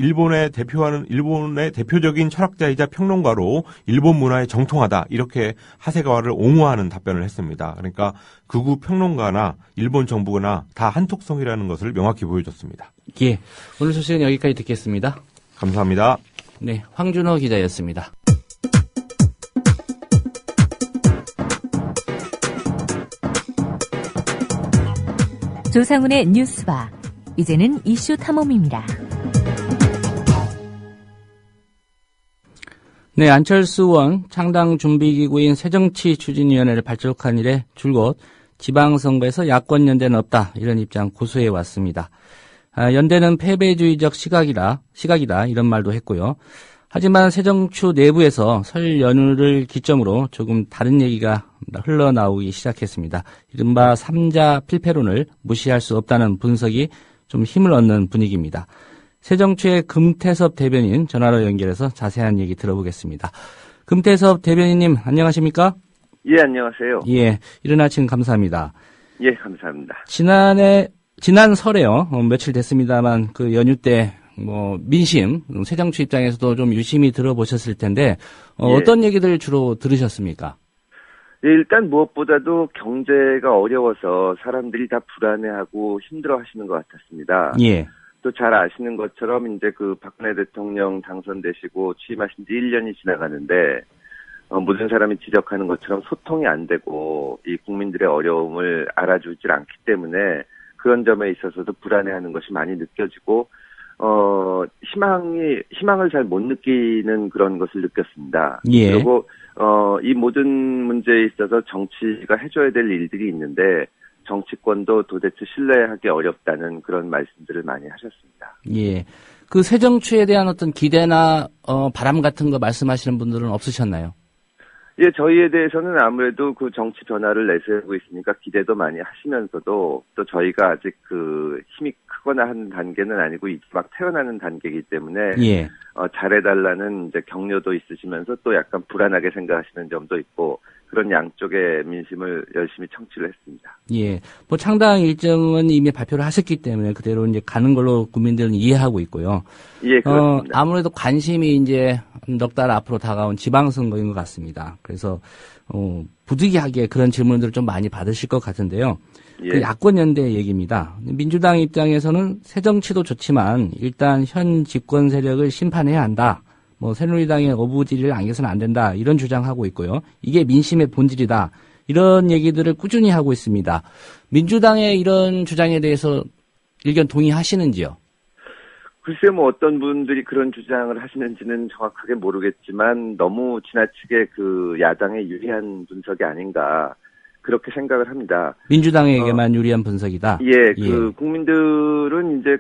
S13: 대표적인 철학자이자 평론가로 일본 문화에 정통하다. 이렇게 하세가와를 옹호하는 답변을 했습니다. 그러니까 극우 평론가나 일본 정부나 다 한톡성이라는 것을 명확히 보여줬습니다.
S3: 예. 오늘 소식은 여기까지 듣겠습니다.
S13: 감사합니다.
S3: 네, 황준호 기자였습니다.
S12: 조상훈의 뉴스바. 이제는 이슈 탐험입니다.
S3: 네, 안철수 의원 창당 준비기구인 새정치추진위원회를 발족한 이래 줄곧 지방선거에서 야권연대는 없다 이런 입장 고수해 왔습니다. 연대는 패배주의적 시각이다 이런 말도 했고요. 하지만 새정추 내부에서 설 연휴를 기점으로 조금 다른 얘기가 흘러나오기 시작했습니다. 이른바 3자 필패론을 무시할 수 없다는 분석이 좀 힘을 얻는 분위기입니다. 새정추의 금태섭 대변인 전화로 연결해서 자세한 얘기 들어보겠습니다. 금태섭 대변인님 안녕하십니까?
S10: 예, 안녕하세요.
S3: 예, 이른 아침 감사합니다.
S10: 예, 감사합니다.
S3: 지난 설에요. 며칠 됐습니다만 그 연휴 때 민심, 새정추 입장에서도 좀 유심히 들어보셨을 텐데,
S10: 예.
S3: 어떤 얘기들 주로 들으셨습니까?
S10: 예, 일단 무엇보다도 경제가 어려워서 사람들이 다 불안해하고 힘들어 하시는 것 같았습니다.
S3: 예.
S10: 또 잘 아시는 것처럼 이제 그 박근혜 대통령 당선되시고 취임하신 지 1년이 지나가는데, 모든 사람이 지적하는 것처럼 소통이 안 되고, 이 국민들의 어려움을 알아주질 않기 때문에 그런 점에 있어서도 불안해하는 것이 많이 느껴지고, 희망을 잘 못 느끼는 그런 것을 느꼈습니다.
S3: 예.
S10: 그리고, 이 모든 문제에 있어서 정치가 해줘야 될 일들이 있는데, 정치권도 도대체 신뢰하기 어렵다는 그런 말씀들을 많이 하셨습니다.
S3: 예. 그 새 정치에 대한 어떤 기대나, 바람 같은 거 말씀하시는 분들은 없으셨나요?
S10: 예, 저희에 대해서는 아무래도 그 정치 변화를 내세우고 있으니까 기대도 많이 하시면서도 또 저희가 아직 그 힘이 크거나 하는 단계는 아니고 이제 막 태어나는 단계이기 때문에
S3: 예.
S10: 잘해달라는 이제 격려도 있으시면서 또 약간 불안하게 생각하시는 점도 있고 그런 양쪽의 민심을 열심히 청취를 했습니다.
S3: 예. 뭐 창당 일정은 이미 발표를 하셨기 때문에 그대로 이제 가는 걸로 국민들은 이해하고 있고요.
S10: 예, 그렇습니다.
S3: 아무래도 관심이 이제 넉 달 앞으로 다가온 지방선거인 것 같습니다. 그래서 부득이하게 그런 질문들을 좀 많이 받으실 것 같은데요.
S10: 예.
S3: 그 야권연대 얘기입니다. 민주당 입장에서는 새 정치도 좋지만 일단 현 집권 세력을 심판해야 한다. 뭐 새누리당의 어부지리를 안겨서는 안 된다. 이런 주장하고 있고요. 이게 민심의 본질이다. 이런 얘기들을 꾸준히 하고 있습니다. 민주당의 이런 주장에 대해서 의견 동의하시는지요?
S10: 글쎄 뭐 어떤 분들이 그런 주장을 하시는지는 정확하게 모르겠지만 너무 지나치게 그 야당에 유리한 분석이 아닌가 그렇게 생각을 합니다.
S3: 민주당에게만 유리한 분석이다.
S10: 예, 그 국민들은 이제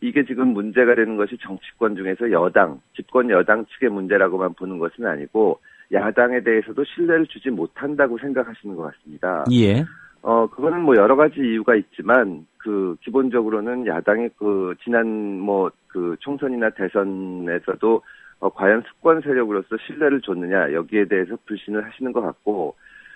S10: 이게 지금 문제가 되는 것이 정치권 중에서 여당, 집권 여당 측의 문제라고만 보는 것은 아니고 야당에 대해서도 신뢰를 주지 못한다고 생각하시는 것 같습니다.
S3: 예.
S10: 그거는 뭐 여러 가지 이유가 있지만 기본적으로는 야당이 지난 총선이나 대선에서도 과연 수권 세력으로서 신뢰를 줬느냐 여기에 대해서 불신을 하시는 것 같고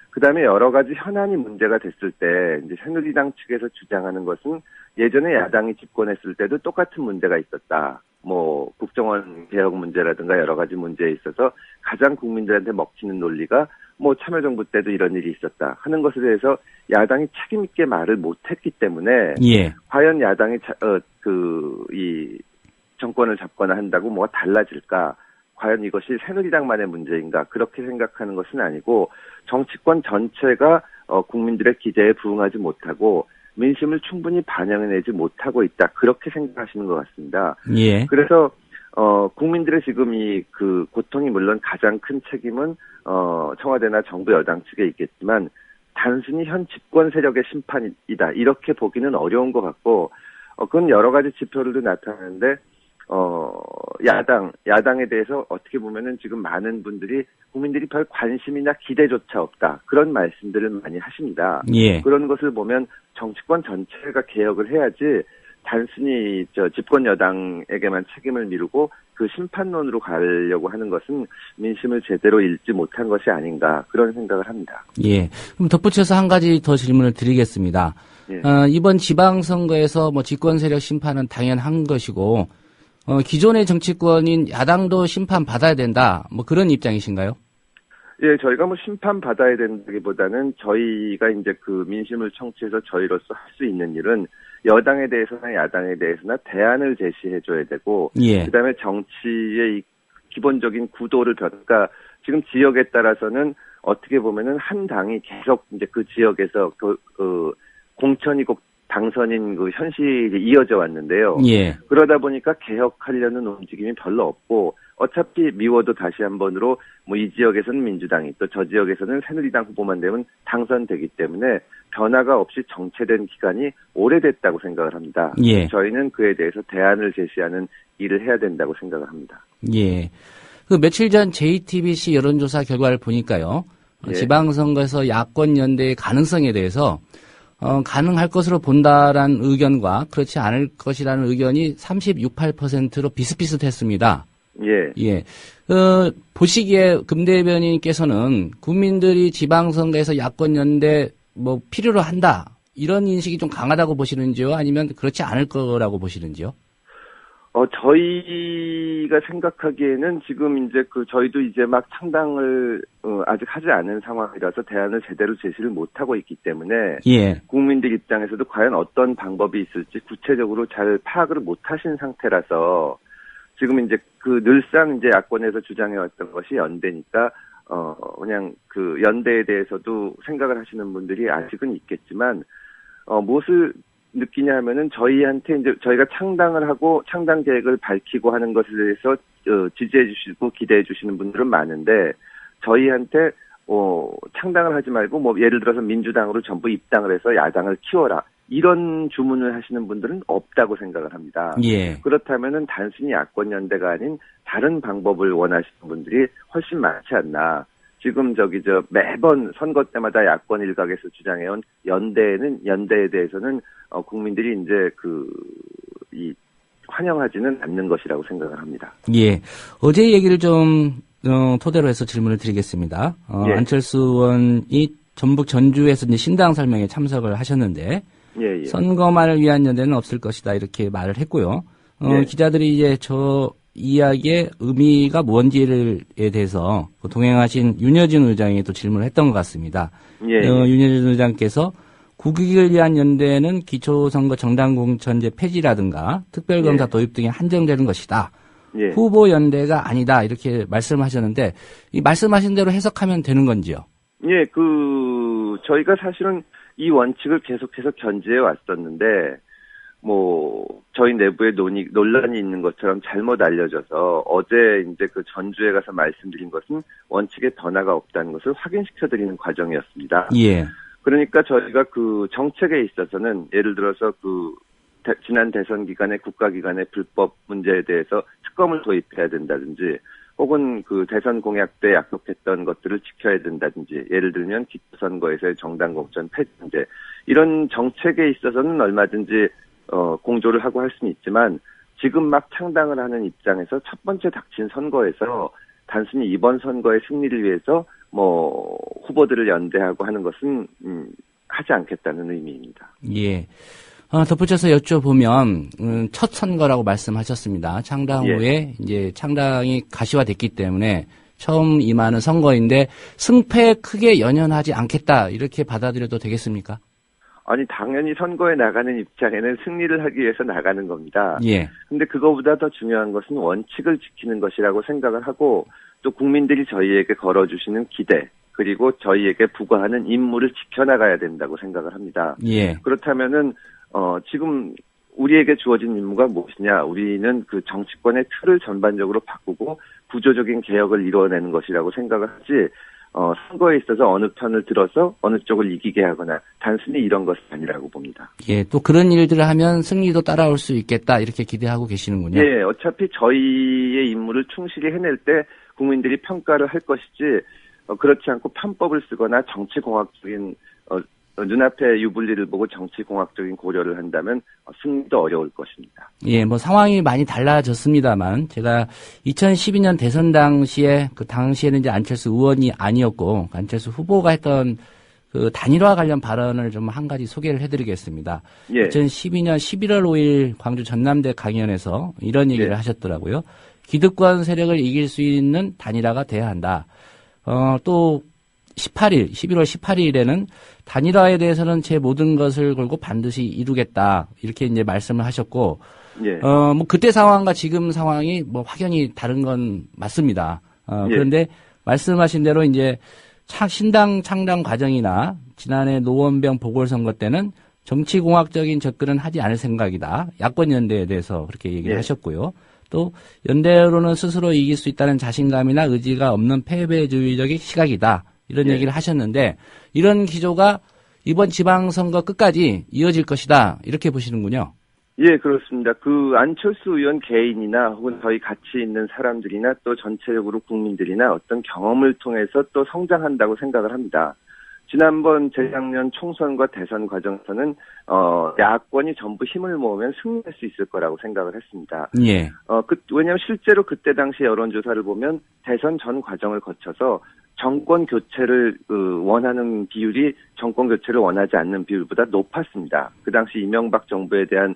S10: 그다음에 여러 가지 현안이 문제가 됐을 때 이제 새누리당 측에서 주장하는 것은 예전에 야당이 집권했을 때도 똑같은 문제가 있었다. 뭐 국정원 개혁 문제라든가 여러 가지 문제에 있어서 가장 국민들한테 먹히는 논리가 뭐 참여정부 때도 이런 일이 있었다 하는 것에 대해서 야당이 책임 있게 말을 못했기 때문에
S3: 예.
S10: 과연 야당이 이 정권을 잡거나 한다고 뭐가 달라질까? 과연 이것이 새누리당만의 문제인가? 그렇게 생각하는 것은 아니고 정치권 전체가 국민들의 기대에 부응하지 못하고 민심을 충분히 반영해내지 못하고 있다. 그렇게 생각하시는 것 같습니다.
S3: 예.
S10: 그래서 국민들의 지금 고통이 물론 가장 큰 책임은 청와대나 정부 여당 측에 있겠지만 단순히 현 집권 세력의 심판이다. 이렇게 보기는 어려운 것 같고 그건 여러 가지 지표들도 나타나는데 야당에 대해서 어떻게 보면은 지금 많은 분들이 국민들이 별 관심이나 기대조차 없다. 그런 말씀들을 많이 하십니다.
S3: 예.
S10: 그런 것을 보면 정치권 전체가 개혁을 해야지 단순히 집권 여당에게만 책임을 미루고 그 심판론으로 가려고 하는 것은 민심을 제대로 읽지 못한 것이 아닌가 그런 생각을 합니다.
S3: 예. 그럼 덧붙여서 한 가지 더 질문을 드리겠습니다.
S10: 예.
S3: 이번 지방선거에서 뭐 집권 세력 심판은 당연한 것이고 기존의 정치권인 야당도 심판 받아야 된다. 뭐 그런 입장이신가요?
S10: 예, 저희가 뭐 심판 받아야 된다기보다는 저희가 이제 민심을 청취해서 저희로서 할 수 있는 일은 여당에 대해서나 야당에 대해서나 대안을 제시해줘야 되고,
S3: 예.
S10: 그다음에 정치의 이 기본적인 구도를 그러니까 지금 지역에 따라서는 어떻게 보면은 한 당이 계속 이제 그 지역에서 공천이고 당선인 현실이 이어져 왔는데요.
S3: 예.
S10: 그러다 보니까 개혁하려는 움직임이 별로 없고 어차피 미워도 다시 한번으로 이 지역에서는 민주당이 또 저 지역에서는 새누리당 후보만 되면 당선되기 때문에 변화가 없이 정체된 기간이 오래됐다고 생각을 합니다.
S3: 예.
S10: 저희는 그에 대해서 대안을 제시하는 일을 해야 된다고 생각을 합니다.
S3: 예. 며칠 전 JTBC 여론조사 결과를 보니까요.
S10: 예.
S3: 지방선거에서 야권 연대의 가능성에 대해서 가능할 것으로 본다라는 의견과 그렇지 않을 것이라는 의견이 36~8%로 비슷비슷했습니다.
S10: 예.
S3: 예. 보시기에 금 대변인께서는 국민들이 지방선거에서 야권 연대 필요로 한다. 이런 인식이 좀 강하다고 보시는지요? 아니면 그렇지 않을 거라고 보시는지요?
S10: 저희가 생각하기에는 지금 이제 저희도 이제 막 창당을 아직 하지 않은 상황이라서 대안을 제대로 제시를 못하고 있기 때문에
S3: 예.
S10: 국민들 입장에서도 과연 어떤 방법이 있을지 구체적으로 잘 파악을 못하신 상태라서 지금 이제 늘상 이제 야권에서 주장해왔던 것이 연대니까 그냥 연대에 대해서도 생각을 하시는 분들이 아직은 있겠지만 무엇을 느끼냐 하면은 저희한테 이제 저희가 창당을 하고 창당 계획을 밝히고 하는 것에 대해서 지지해 주시고 기대해 주시는 분들은 많은데 저희한테 창당을 하지 말고 뭐 예를 들어서 민주당으로 전부 입당을 해서 야당을 키워라. 이런 주문을 하시는 분들은 없다고 생각을 합니다.
S3: 예.
S10: 그렇다면은 단순히 야권 연대가 아닌 다른 방법을 원하시는 분들이 훨씬 많지 않나. 지금 매번 선거 때마다 야권 일각에서 주장해온 연대에 대해서는 국민들이 이제 환영하지는 않는 것이라고 생각을 합니다.
S3: 예. 어제 얘기를 좀 토대로 해서 질문을 드리겠습니다.
S10: 예.
S3: 안철수 의원이 전북 전주에서 이제 신당 설명에 참석을 하셨는데
S10: 예.
S3: 선거만을 위한 연대는 없을 것이다 이렇게 말을 했고요.
S10: 예.
S3: 기자들이 이제 저 이야기의 의미가 뭔지에 대해서 동행하신 윤여준 의장이 또 질문을 했던 것 같습니다.
S10: 예.
S3: 윤여준 의장께서 국익을 위한 연대는 기초선거 정당공천제 폐지라든가 특별검사
S10: 예.
S3: 도입 등에 한정되는 것이다.
S10: 예.
S3: 후보 연대가 아니다 이렇게 말씀하셨는데 이 말씀하신 대로 해석하면 되는 건지요?
S10: 예, 저희가 사실은 이 원칙을 계속해서 견지해 왔었는데 저희 내부에 논란이 있는 것처럼 잘못 알려져서 어제 이제 전주에 가서 말씀드린 것은 원칙에 변화가 없다는 것을 확인시켜드리는 과정이었습니다.
S3: 예.
S10: 그러니까 저희가 정책에 있어서는 예를 들어서 지난 대선 기간에 국가기관의 불법 문제에 대해서 특검을 도입해야 된다든지 혹은 대선 공약 때 약속했던 것들을 지켜야 된다든지 예를 들면 기초선거에서의 정당공천 폐지 문제 이런 정책에 있어서는 얼마든지 공조를 하고 할 수는 있지만 지금 막 창당을 하는 입장에서 첫 번째 닥친 선거에서 단순히 이번 선거의 승리를 위해서 후보들을 연대하고 하는 것은 하지 않겠다는 의미입니다.
S3: 예. 덧붙여서 여쭤보면 첫 선거라고 말씀하셨습니다. 창당 후에 이제 창당이 가시화됐기 때문에 처음 임하는 선거인데 승패에 크게 연연하지 않겠다 이렇게 받아들여도 되겠습니까?
S10: 아니 당연히 선거에 나가는 입장에는 승리를 하기 위해서 나가는 겁니다.
S3: 예.
S10: 근데 그거보다 더 중요한 것은 원칙을 지키는 것이라고 생각을 하고 또 국민들이 저희에게 걸어주시는 기대 그리고 저희에게 부과하는 임무를 지켜나가야 된다고 생각을 합니다.
S3: 예.
S10: 그렇다면은 지금 우리에게 주어진 임무가 무엇이냐? 우리는 정치권의 틀을 전반적으로 바꾸고 구조적인 개혁을 이루어내는 것이라고 생각을 하지. 선거에 있어서 어느 편을 들어서 어느 쪽을 이기게 하거나 단순히 이런 것은 아니라고 봅니다.
S3: 예, 또 그런 일들을 하면 승리도 따라올 수 있겠다 이렇게 기대하고 계시는군요.
S10: 예, 어차피 저희의 임무를 충실히 해낼 때 국민들이 평가를 할 것이지 그렇지 않고 편법을 쓰거나 정치공학적인 눈앞에 유불리를 보고 정치공학적인 고려를 한다면 승리도 어려울 것입니다.
S3: 예, 상황이 많이 달라졌습니다만 제가 2012년 대선 당시에 당시에는 이제 안철수 의원이 아니었고 안철수 후보가 했던 단일화 관련 발언을 좀 한 가지 소개를 해드리겠습니다.
S10: 예.
S3: 2012년 11월 5일 광주 전남대 강연에서 이런 얘기를 하셨더라고요. 기득권 세력을 이길 수 있는 단일화가 돼야 한다. 또 11월 18일에는 단일화에 대해서는 제 모든 것을 걸고 반드시 이루겠다. 이렇게 이제 말씀을 하셨고,
S10: 예.
S3: 그때 상황과 지금 상황이 확연히 다른 건 맞습니다. 그런데 말씀하신 대로 이제 신당 창당 과정이나 지난해 노원병 보궐선거 때는 정치공학적인 접근은 하지 않을 생각이다. 야권 연대에 대해서 그렇게 얘기를 하셨고요. 또 연대로는 스스로 이길 수 있다는 자신감이나 의지가 없는 패배주의적인 시각이다. 이런 얘기를 하셨는데 이런 기조가 이번 지방선거 끝까지 이어질 것이다. 이렇게 보시는군요.
S10: 예, 그렇습니다. 안철수 의원 개인이나 혹은 저희 같이 있는 사람들이나 또 전체적으로 국민들이나 어떤 경험을 통해서 또 성장한다고 생각을 합니다. 지난번 재작년 총선과 대선 과정에서는 야권이 전부 힘을 모으면 승리할 수 있을 거라고 생각을 했습니다.
S3: 예.
S10: 왜냐하면 실제로 그때 당시 여론조사를 보면 대선 전 과정을 거쳐서 정권 교체를 원하는 비율이 정권 교체를 원하지 않는 비율보다 높았습니다. 그 당시 이명박 정부에 대한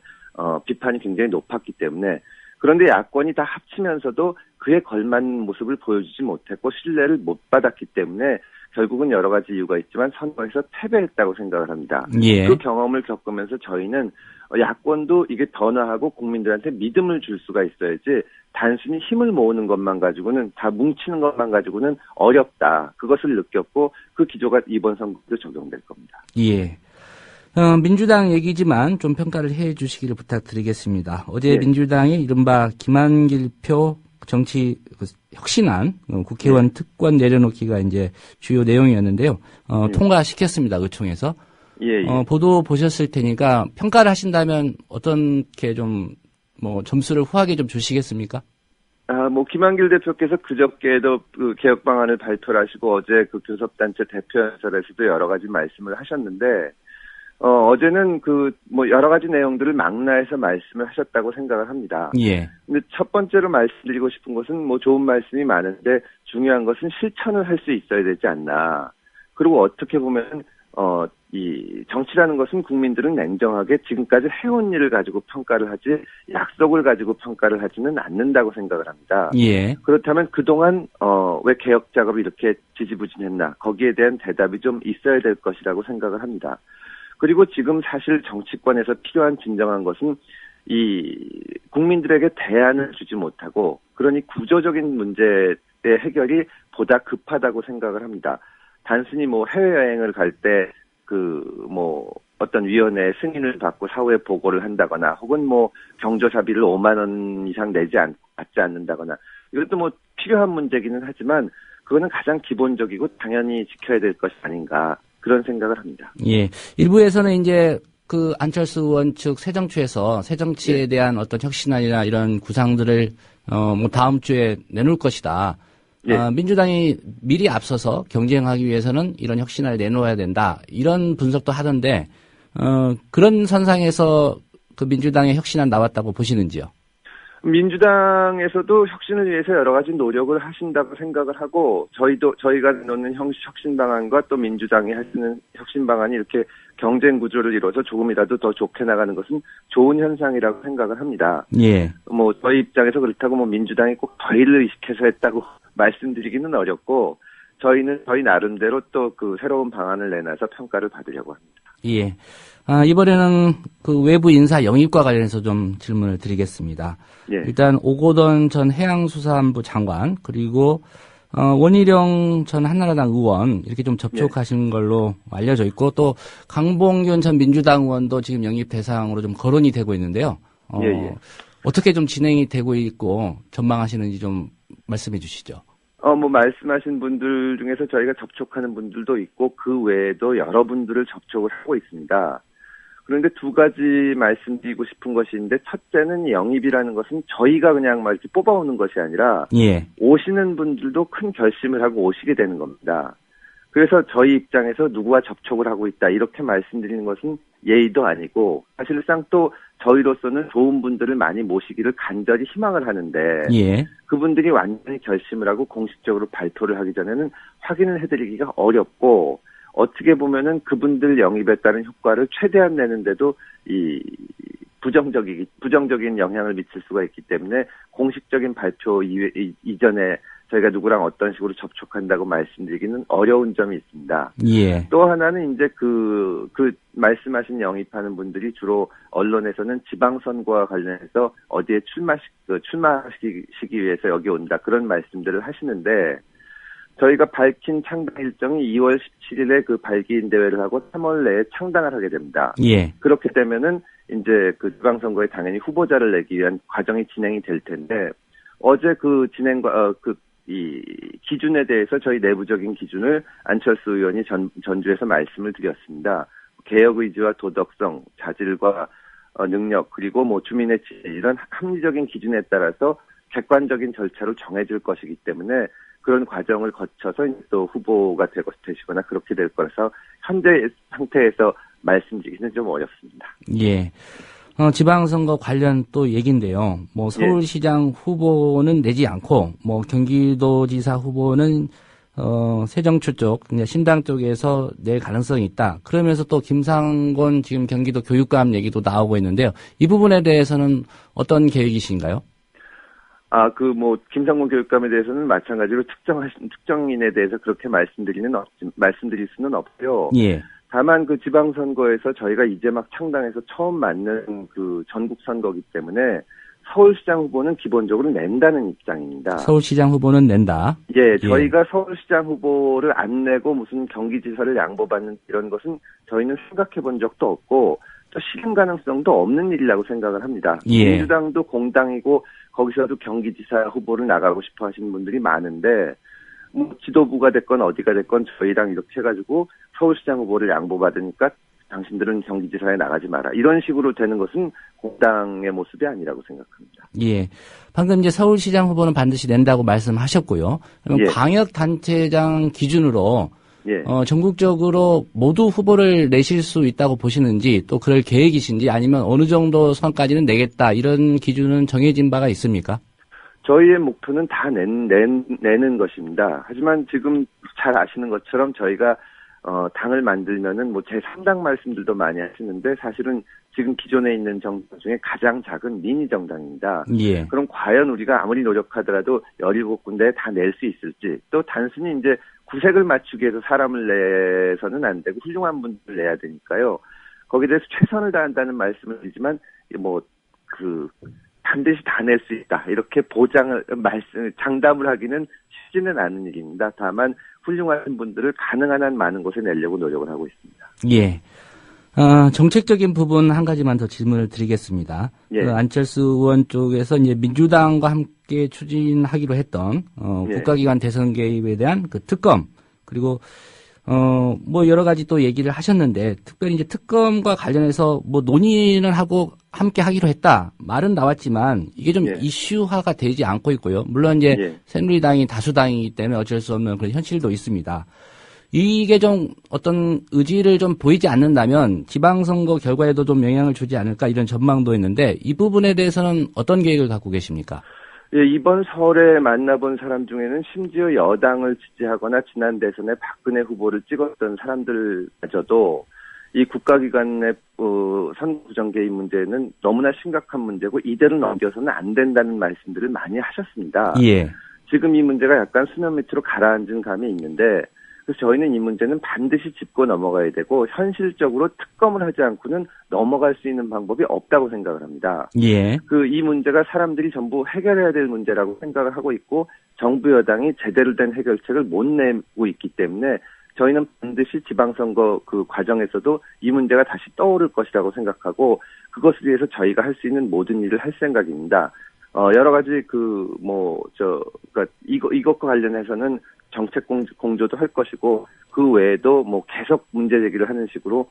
S10: 비판이 굉장히 높았기 때문에 그런데 야권이 다 합치면서도 그에 걸맞는 모습을 보여주지 못했고 신뢰를 못 받았기 때문에 결국은 여러 가지 이유가 있지만 선거에서 패배했다고 생각을 합니다.
S3: 예.
S10: 그 경험을 겪으면서 저희는 야권도 이게 변화하고 국민들한테 믿음을 줄 수가 있어야지 단순히 힘을 모으는 것만 가지고는 다 뭉치는 것만 가지고는 어렵다. 그것을 느꼈고 그 기조가 이번 선거도 적용될 겁니다.
S3: 예. 민주당 얘기지만 좀 평가를 해 주시기를 부탁드리겠습니다. 어제
S10: 예.
S3: 민주당이 이른바 김한길표 정치 혁신안 국회의원 특권 내려놓기가 이제 주요 내용이었는데요. 통과시켰습니다. 의총에서.
S10: 예, 예.
S3: 보도 보셨을 테니까 평가를 하신다면 어떻게 좀 점수를 후하게 좀 주시겠습니까?
S10: 김한길 대표께서 그저께도 그 개혁 방안을 발표를 하시고 어제 그 교섭단체 대표연설에서도 여러 가지 말씀을 하셨는데, 어제는 여러 가지 내용들을 망라해서 말씀을 하셨다고 생각을 합니다.
S3: 예.
S10: 근데 첫 번째로 말씀드리고 싶은 것은 좋은 말씀이 많은데 중요한 것은 실천을 할 수 있어야 되지 않나. 그리고 어떻게 보면, 이 정치라는 것은 국민들은 냉정하게 지금까지 해온 일을 가지고 평가를 하지 약속을 가지고 평가를 하지는 않는다고 생각을 합니다.
S3: 예.
S10: 그렇다면 그동안 왜 개혁 작업이 이렇게 지지부진했나 거기에 대한 대답이 좀 있어야 될 것이라고 생각을 합니다. 그리고 지금 사실 정치권에서 필요한 진정한 것은 이 국민들에게 대안을 주지 못하고 그러니 구조적인 문제의 해결이 보다 급하다고 생각을 합니다. 단순히 해외여행을 갈 때 어떤 위원회의 승인을 받고 사후에 보고를 한다거나 혹은 경조사비를 5만 원 이상 받지 않는다거나 이것도 필요한 문제기는 하지만 그거는 가장 기본적이고 당연히 지켜야 될 것이 아닌가 그런 생각을 합니다.
S3: 예. 일부에서는 이제 안철수 의원 측 새정치에서 새정치에 대한 어떤 혁신안이나 이런 구상들을 다음 주에 내놓을 것이다.
S10: 예.
S3: 민주당이 미리 앞서서 경쟁하기 위해서는 이런 혁신안을 내놓아야 된다. 이런 분석도 하던데, 그런 선상에서 민주당의 혁신안 나왔다고 보시는지요?
S10: 민주당에서도 혁신을 위해서 여러 가지 노력을 하신다고 생각을 하고, 저희가 내놓는 혁신 방안과 또 민주당이 하시는 혁신 방안이 이렇게 경쟁 구조를 이뤄서 조금이라도 더 좋게 나가는 것은 좋은 현상이라고 생각을 합니다.
S3: 예.
S10: 저희 입장에서 그렇다고 민주당이 꼭 저희를 의식해서 했다고 말씀드리기는 어렵고, 저희는 저희 나름대로 또 새로운 방안을 내놔서 평가를 받으려고 합니다.
S3: 예. 이번에는 외부 인사 영입과 관련해서 좀 질문을 드리겠습니다.
S10: 예.
S3: 일단 오고돈 전 해양수산부 장관 그리고 원희룡 전 한나라당 의원 이렇게 좀 접촉하신 걸로 알려져 있고 또 강봉균 전 민주당 의원도 지금 영입 대상으로 좀 거론이 되고 있는데요.
S10: 예.
S3: 어떻게 좀 진행이 되고 있고 전망하시는지 좀 말씀해 주시죠.
S10: 말씀하신 분들 중에서 저희가 접촉하는 분들도 있고 그 외에도 여러분들을 접촉을 하고 있습니다. 그런데 두 가지 말씀드리고 싶은 것이 있는데 첫째는 영입이라는 것은 저희가 그냥 이렇게 뽑아오는 것이 아니라
S3: 예.
S10: 오시는 분들도 큰 결심을 하고 오시게 되는 겁니다. 그래서 저희 입장에서 누구와 접촉을 하고 있다 이렇게 말씀드리는 것은 예의도 아니고 사실상 또 저희로서는 좋은 분들을 많이 모시기를 간절히 희망을 하는데
S3: 예.
S10: 그분들이 완전히 결심을 하고 공식적으로 발표를 하기 전에는 확인을 해드리기가 어렵고 어떻게 보면은 그분들 영입에 따른 효과를 최대한 내는데도 이 부정적인 영향을 미칠 수가 있기 때문에 공식적인 발표 이전에 저희가 누구랑 어떤 식으로 접촉한다고 말씀드리기는 어려운 점이 있습니다.
S3: 예.
S10: 또 하나는 이제 그 말씀하신 영입하는 분들이 주로 언론에서는 지방선거와 관련해서 어디에 출마하시기 위해서 여기 온다 그런 말씀들을 하시는데 저희가 밝힌 창당 일정이 2월 17일에 그 발기인 대회를 하고 3월 내에 창당을 하게 됩니다.
S3: 예.
S10: 그렇게 되면은 이제 그 지방선거에 당연히 후보자를 내기 위한 과정이 진행이 될 텐데 어제 그 진행과 이 기준에 대해서 저희 내부적인 기준을 안철수 의원이 전주에서 말씀을 드렸습니다. 개혁 의지와 도덕성, 자질과 능력 그리고 주민의 지지 이런 합리적인 기준에 따라서 객관적인 절차로 정해질 것이기 때문에 그런 과정을 거쳐서 또 후보가 되시거나 그렇게 될 거라서 현재 상태에서 말씀드리기는 좀 어렵습니다.
S3: 예. 지방선거 관련 또 얘기인데요. 서울시장 후보는 내지 않고, 경기도지사 후보는, 새정치 쪽, 신당 쪽에서 낼 가능성이 있다. 그러면서 또 김상곤 지금 경기도 교육감 얘기도 나오고 있는데요. 이 부분에 대해서는 어떤 계획이신가요?
S10: 김상곤 교육감에 대해서는 마찬가지로 특정인에 대해서 그렇게 말씀드릴 수는 없고요.
S3: 예.
S10: 다만 그 지방선거에서 저희가 이제 막 창당해서 처음 맞는 그 전국 선거기 때문에 서울시장 후보는 기본적으로 낸다는 입장입니다.
S3: 서울시장 후보는 낸다.
S10: 예, 저희가 서울시장 후보를 안 내고 무슨 경기지사를 양보받는 이런 것은 저희는 생각해 본 적도 없고 또 실현 가능성도 없는 일이라고 생각을 합니다.
S3: 예.
S10: 민주당도 공당이고 거기서도 경기지사 후보를 나가고 싶어 하시는 분들이 많은데 뭐 지도부가 됐건 어디가 됐건 저희랑 이렇게 해가지고 서울시장 후보를 양보받으니까 당신들은 경기지사에 나가지 마라. 이런 식으로 되는 것은 공당의 모습이 아니라고 생각합니다.
S3: 예. 방금 이제 서울시장 후보는 반드시 낸다고 말씀하셨고요. 그럼
S10: 예.
S3: 광역단체장 기준으로
S10: 예.
S3: 전국적으로 모두 후보를 내실 수 있다고 보시는지 또 그럴 계획이신지 아니면 어느 정도 선까지는 내겠다 이런 기준은 정해진 바가 있습니까?
S10: 저희의 목표는 다 내는 것입니다. 하지만 지금 잘 아시는 것처럼 저희가 당을 만들면은 뭐 제3당 말씀들도 많이 하시는데 사실은 지금 기존에 있는 정당 중에 가장 작은 미니 정당입니다.
S3: 예.
S10: 그럼 과연 우리가 아무리 노력하더라도 17군데에 다 낼 수 있을지 또 단순히 이제 구색을 맞추기 위해서 사람을 내서는 안 되고 훌륭한 분들을 내야 되니까요. 거기에 대해서 최선을 다한다는 말씀을 드리지만 반드시 다 낼 수 있다. 이렇게 장담을 하기는 쉽지는 않은 일입니다. 다만 훌륭한 분들을 가능한 한 많은 곳에 내려고 노력을 하고 있습니다.
S3: 예. 정책적인 부분 한 가지만 더 질문을 드리겠습니다.
S10: 예.
S3: 안철수 의원 쪽에서 이제 민주당과 함께 추진하기로 했던
S10: 예.
S3: 국가기관 대선 개입에 대한 그 특검 그리고 뭐 여러 가지 또 얘기를 하셨는데 특별히 이제 특검과 관련해서 뭐 논의는 하고 함께 하기로 했다 말은 나왔지만 이게 좀
S10: 예.
S3: 이슈화가 되지 않고 있고요. 물론 이제
S10: 예.
S3: 새누리당이 다수당이기 때문에 어쩔 수 없는 그런 현실도 있습니다. 이게 좀 어떤 의지를 좀 보이지 않는다면 지방선거 결과에도 좀 영향을 주지 않을까 이런 전망도 있는데 이 부분에 대해서는 어떤 계획을 갖고 계십니까?
S10: 예, 이번 설에 만나본 사람 중에는 심지어 여당을 지지하거나 지난 대선에 박근혜 후보를 찍었던 사람들마저도 이 국가기관의 선거 부정 개입 문제는 너무나 심각한 문제고 이대로 넘겨서는 안 된다는 말씀들을 많이 하셨습니다.
S3: 예.
S10: 지금 이 문제가 약간 수면 밑으로 가라앉은 감이 있는데 그래서 저희는 이 문제는 반드시 짚고 넘어가야 되고 현실적으로 특검을 하지 않고는 넘어갈 수 있는 방법이 없다고 생각을 합니다.
S3: 예.
S10: 이 문제가 사람들이 전부 해결해야 될 문제라고 생각을 하고 있고 정부 여당이 제대로 된 해결책을 못 내고 있기 때문에 저희는 반드시 지방선거 그 과정에서도 이 문제가 다시 떠오를 것이라고 생각하고 그것을 위해서 저희가 할 수 있는 모든 일을 할 생각입니다. 여러 가지 그러니까 이것과 관련해서는 정책 공조도 할 것이고 그 외에도 뭐 계속 문제 제기를 하는 식으로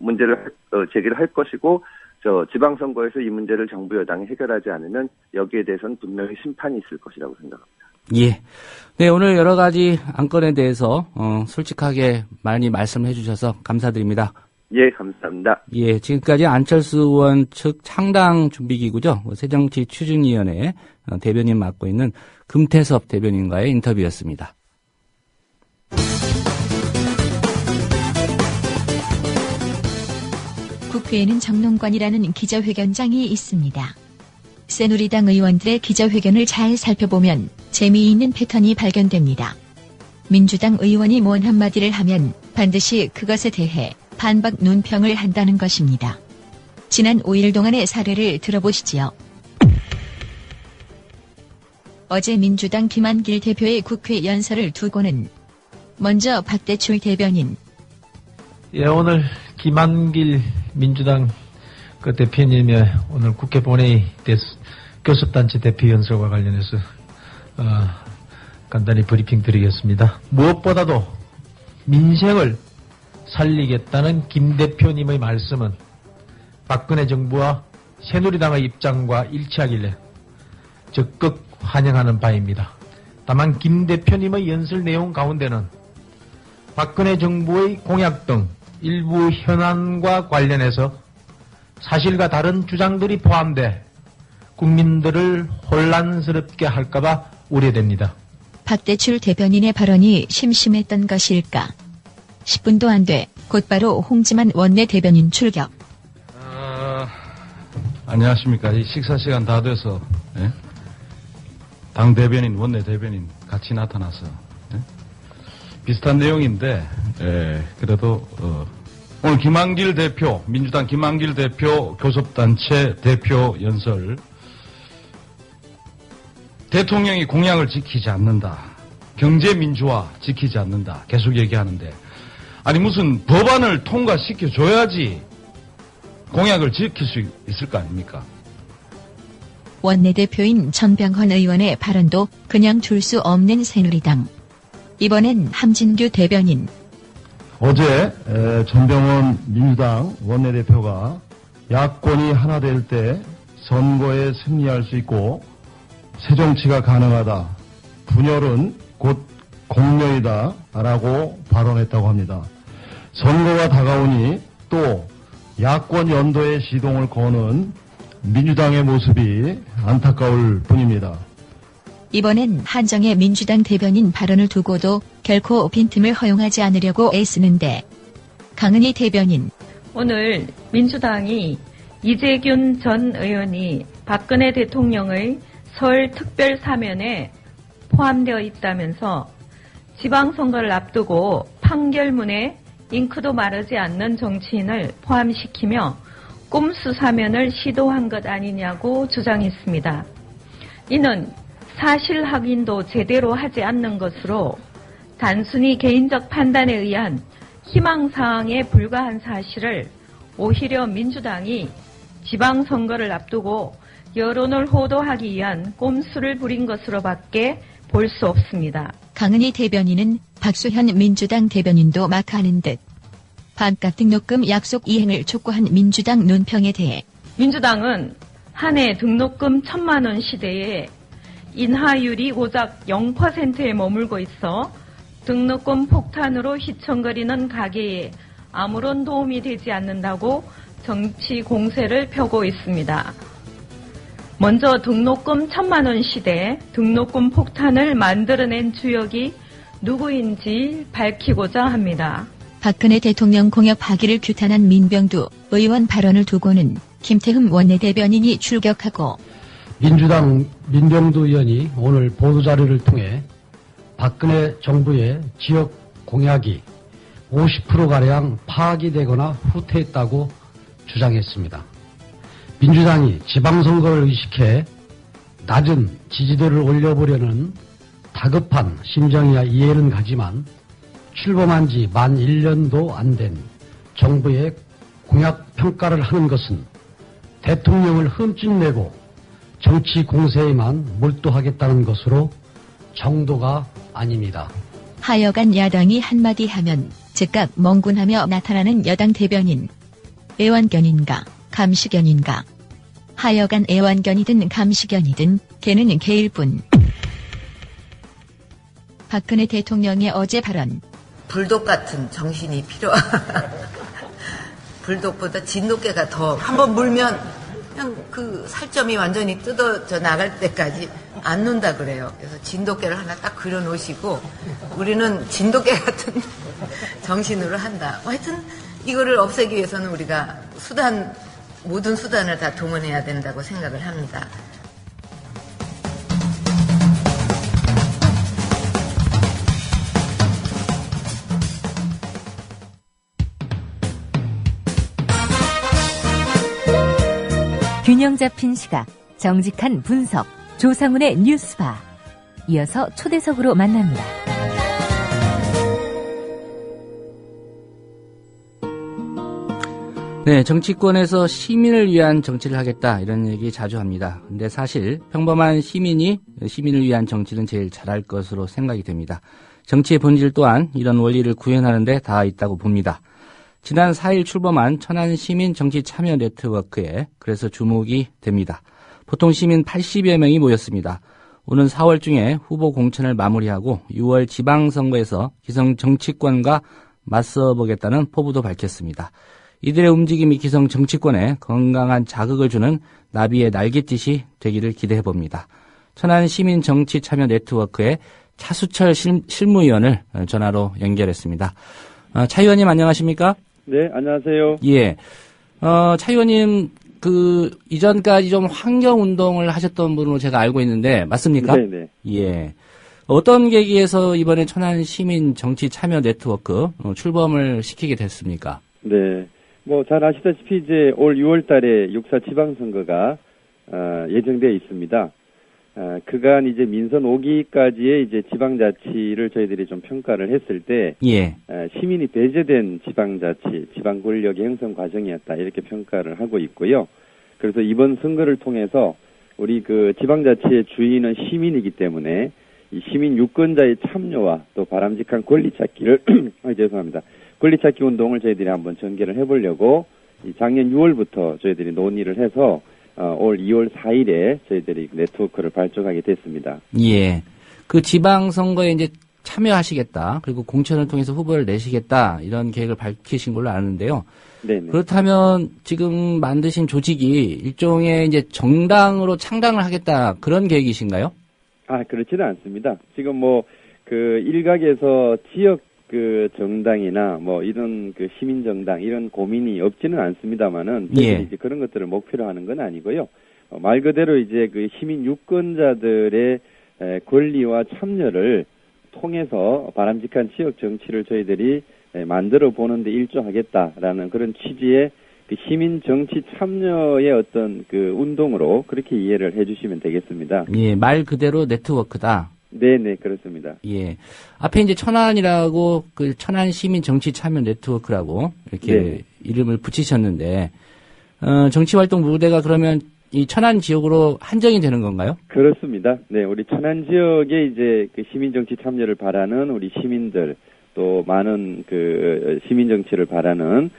S10: 문제를 제기를 할 것이고 지방선거에서 이 문제를 정부 여당이 해결하지 않으면 여기에 대해서는 분명히 심판이 있을 것이라고 생각합니다.
S3: 예. 네, 오늘 여러 가지 안건에 대해서 솔직하게 많이 말씀해 주셔서 감사드립니다.
S10: 예, 감사합니다.
S3: 예, 지금까지 안철수 의원 측 창당 준비기구죠. 새정치추진위원회 대변인 맡고 있는 금태섭 대변인과의 인터뷰였습니다.
S8: 국회에는 정론관이라는 기자회견장이 있습니다. 새누리당 의원들의 기자회견을 잘 살펴보면 재미있는 패턴이 발견됩니다. 민주당 의원이 뭔 한마디를 하면 반드시 그것에 대해 반박 논평을 한다는 것입니다. 지난 5일 동안의 사례를 들어보시지요. 어제 민주당 김한길 대표의 국회 연설을 두고는 먼저 박대출 대변인.
S14: 예, 오늘 김한길 민주당 그 대표님의 오늘 국회 본회의 교섭단체 대표 연설과 관련해서 간단히 브리핑 드리겠습니다. 무엇보다도 민생을 살리겠다는 김 대표님의 말씀은 박근혜 정부와 새누리당의 입장과 일치하길래 적극 환영하는 바입니다. 다만 김 대표님의 연설 내용 가운데는 박근혜 정부의 공약 등 일부 현안과 관련해서 사실과 다른 주장들이 포함돼 국민들을 혼란스럽게 할까봐 우려됩니다.
S8: 박대출 대변인의 발언이 심심했던 것일까? 10분도 안 돼 곧바로 홍지만 원내 대변인 출격.
S15: 안녕하십니까. 이 식사 시간 다 돼서 당 대변인, 원내 대변인 같이 나타나서 비슷한 내용인데 그래도 오늘 김한길 대표, 민주당 김한길 대표 교섭단체 대표 연설, 대통령이 공약을 지키지 않는다. 경제민주화 지키지 않는다. 계속 얘기하는데, 아니 무슨 법안을 통과시켜줘야지 공약을 지킬 수 있을 거 아닙니까?
S8: 원내대표인 전병헌 의원의 발언도 그냥 둘 수 없는 새누리당. 이번엔 함진규 대변인.
S16: 어제 전병헌 민주당 원내대표가 야권이 하나 될 때 선거에 승리할 수 있고 새정치가 가능하다. 분열은 곧 공멸이다 라고 발언했다고 합니다. 선거가 다가오니 또 야권 연도의 시동을 거는 민주당의 모습이 안타까울 뿐입니다.
S8: 이번엔 한정의 민주당 대변인 발언을 두고도 결코 빈틈을 허용하지 않으려고 애쓰는데, 강은희 대변인.
S17: 오늘 민주당이 이재균 전 의원이 박근혜 대통령의 서울 특별사면에 포함되어 있다면서 지방선거를 앞두고 판결문에 잉크도 마르지 않는 정치인을 포함시키며 꼼수 사면을 시도한 것 아니냐고 주장했습니다. 이는 사실 확인도 제대로 하지 않는 것으로 단순히 개인적 판단에 의한 희망사항에 불과한 사실을 오히려 민주당이 지방선거를 앞두고 여론을 호도하기 위한 꼼수를 부린 것으로밖에 볼 수 없습니다.
S8: 강은희 대변인은 박수현 민주당 대변인도 막하는 듯 반값 등록금 약속 이행을 촉구한 민주당 논평에 대해
S17: 민주당은 한 해 등록금 1,000만 원 시대에 인하율이 고작 0%에 머물고 있어 등록금 폭탄으로 휘청거리는 가게에 아무런 도움이 되지 않는다고 정치 공세를 펴고 있습니다. 먼저 등록금 1,000만 원 시대 등록금 폭탄을 만들어낸 주역이 누구인지 밝히고자 합니다.
S8: 박근혜 대통령 공약 파기를 규탄한 민병두 의원 발언을 두고는 김태흠 원내대변인이 출격하고,
S18: 민주당 민병두 의원이 오늘 보도자료를 통해 박근혜 정부의 지역 공약이 50%가량 파기되거나 후퇴했다고 주장했습니다. 민주당이 지방선거를 의식해 낮은 지지도를 올려보려는 다급한 심정이야 이해는 가지만 출범한 지 만 1년도 안 된 정부의 공약 평가를 하는 것은 대통령을 흠집내고 정치 공세에만 몰두하겠다는 것으로 정도가 아닙니다.
S8: 하여간 야당이 한마디 하면 즉각 멍군하며 나타나는 여당 대변인. 애완견인가 감시견인가. 하여간 애완견이든 감시견이든 개는 개일 뿐. 박근혜 대통령의 어제 발언.
S9: 불독 같은 정신이 불독보다 진돗개가 더 한번 물면 그냥 그 살점이 완전히 뜯어져 나갈 때까지 안 논다 그래요. 그래서 진돗개를 하나 딱 그려놓으시고 우리는 진돗개 같은 정신으로 한다. 하여튼 이거를 없애기 위해서는 우리가 모든 수단을 다 동원해야 된다고 생각을 합니다.
S19: 균형 잡힌 시각, 정직한 분석, 조상훈의 뉴스바. 이어서 초대석으로 만납니다.
S3: 네, 정치권에서 시민을 위한 정치를 하겠다 이런 얘기 자주 합니다. 근데 사실 평범한 시민이 시민을 위한 정치는 제일 잘할 것으로 생각이 됩니다. 정치의 본질 또한 이런 원리를 구현하는 데 다 있다고 봅니다. 지난 4일 출범한 천안시민 정치참여 네트워크에 그래서 주목이 됩니다. 보통 시민 80여 명이 모였습니다. 오는 4월 중에 후보 공천을 마무리하고 6월 지방선거에서 기성 정치권과 맞서보겠다는 포부도 밝혔습니다. 이들의 움직임이 기성 정치권에 건강한 자극을 주는 나비의 날갯짓이 되기를 기대해봅니다. 천안시민 정치참여 네트워크의 차수철 실무위원을 전화로 연결했습니다. 차 의원님 안녕하십니까?
S20: 네, 안녕하세요.
S3: 예. 차 의원님, 이전까지 좀 환경운동을 하셨던 분으로 제가 알고 있는데, 맞습니까?
S20: 네네.
S3: 예. 어떤 계기에서 이번에 천안시민 정치 참여 네트워크 출범을 시키게 됐습니까?
S20: 네. 뭐 잘 아시다시피 이제 올 6월 달에 6.4 지방선거가 예정되어 있습니다. 그간 이제 민선 5기까지의 이제 지방자치를 저희들이 좀 평가를 했을 때
S3: 예.
S20: 시민이 배제된 지방자치, 지방 권력의 형성 과정이었다 이렇게 평가를 하고 있고요. 그래서 이번 선거를 통해서 우리 그 지방자치의 주인은 시민이기 때문에 이 시민 유권자의 참여와 또 바람직한 권리찾기를 죄송합니다. 권리찾기 운동을 저희들이 한번 전개를 해보려고 이 작년 6월부터 저희들이 논의를 해서 올 2월 4일에 저희들이 네트워크를 발족하게 됐습니다.
S3: 예. 그 지방선거에 이제 참여하시겠다. 그리고 공천을 통해서 후보를 내시겠다. 이런 계획을 밝히신 걸로 아는데요.
S20: 네네.
S3: 그렇다면 지금 만드신 조직이 일종의 이제 정당으로 창당을 하겠다. 그런 계획이신가요?
S20: 그렇지는 않습니다. 지금 뭐 그 일각에서 지역 그 정당이나 뭐 이런 그 시민정당 이런 고민이 없지는 않습니다만은
S3: 예.
S20: 이제 그런 것들을 목표로 하는 건 아니고요. 말 그대로 이제 그 시민 유권자들의 권리와 참여를 통해서 바람직한 지역 정치를 저희들이 만들어 보는데 일조하겠다라는 그런 취지의 그 시민 정치 참여의 어떤 그 운동으로 그렇게 이해를 해주시면 되겠습니다.
S3: 예, 말 그대로 네트워크다.
S20: 네네, 그렇습니다.
S3: 예. 앞에 이제 천안이라고 그 천안 시민 정치 참여 네트워크라고 이렇게
S20: 네.
S3: 이름을 붙이셨는데, 정치 활동 무대가 그러면 이 천안 지역으로 한정이 되는 건가요?
S20: 그렇습니다. 네, 우리 천안 지역에 이제 그 시민 정치 참여를 바라는 우리 시민들 또 많은 그 시민 정치를 바라는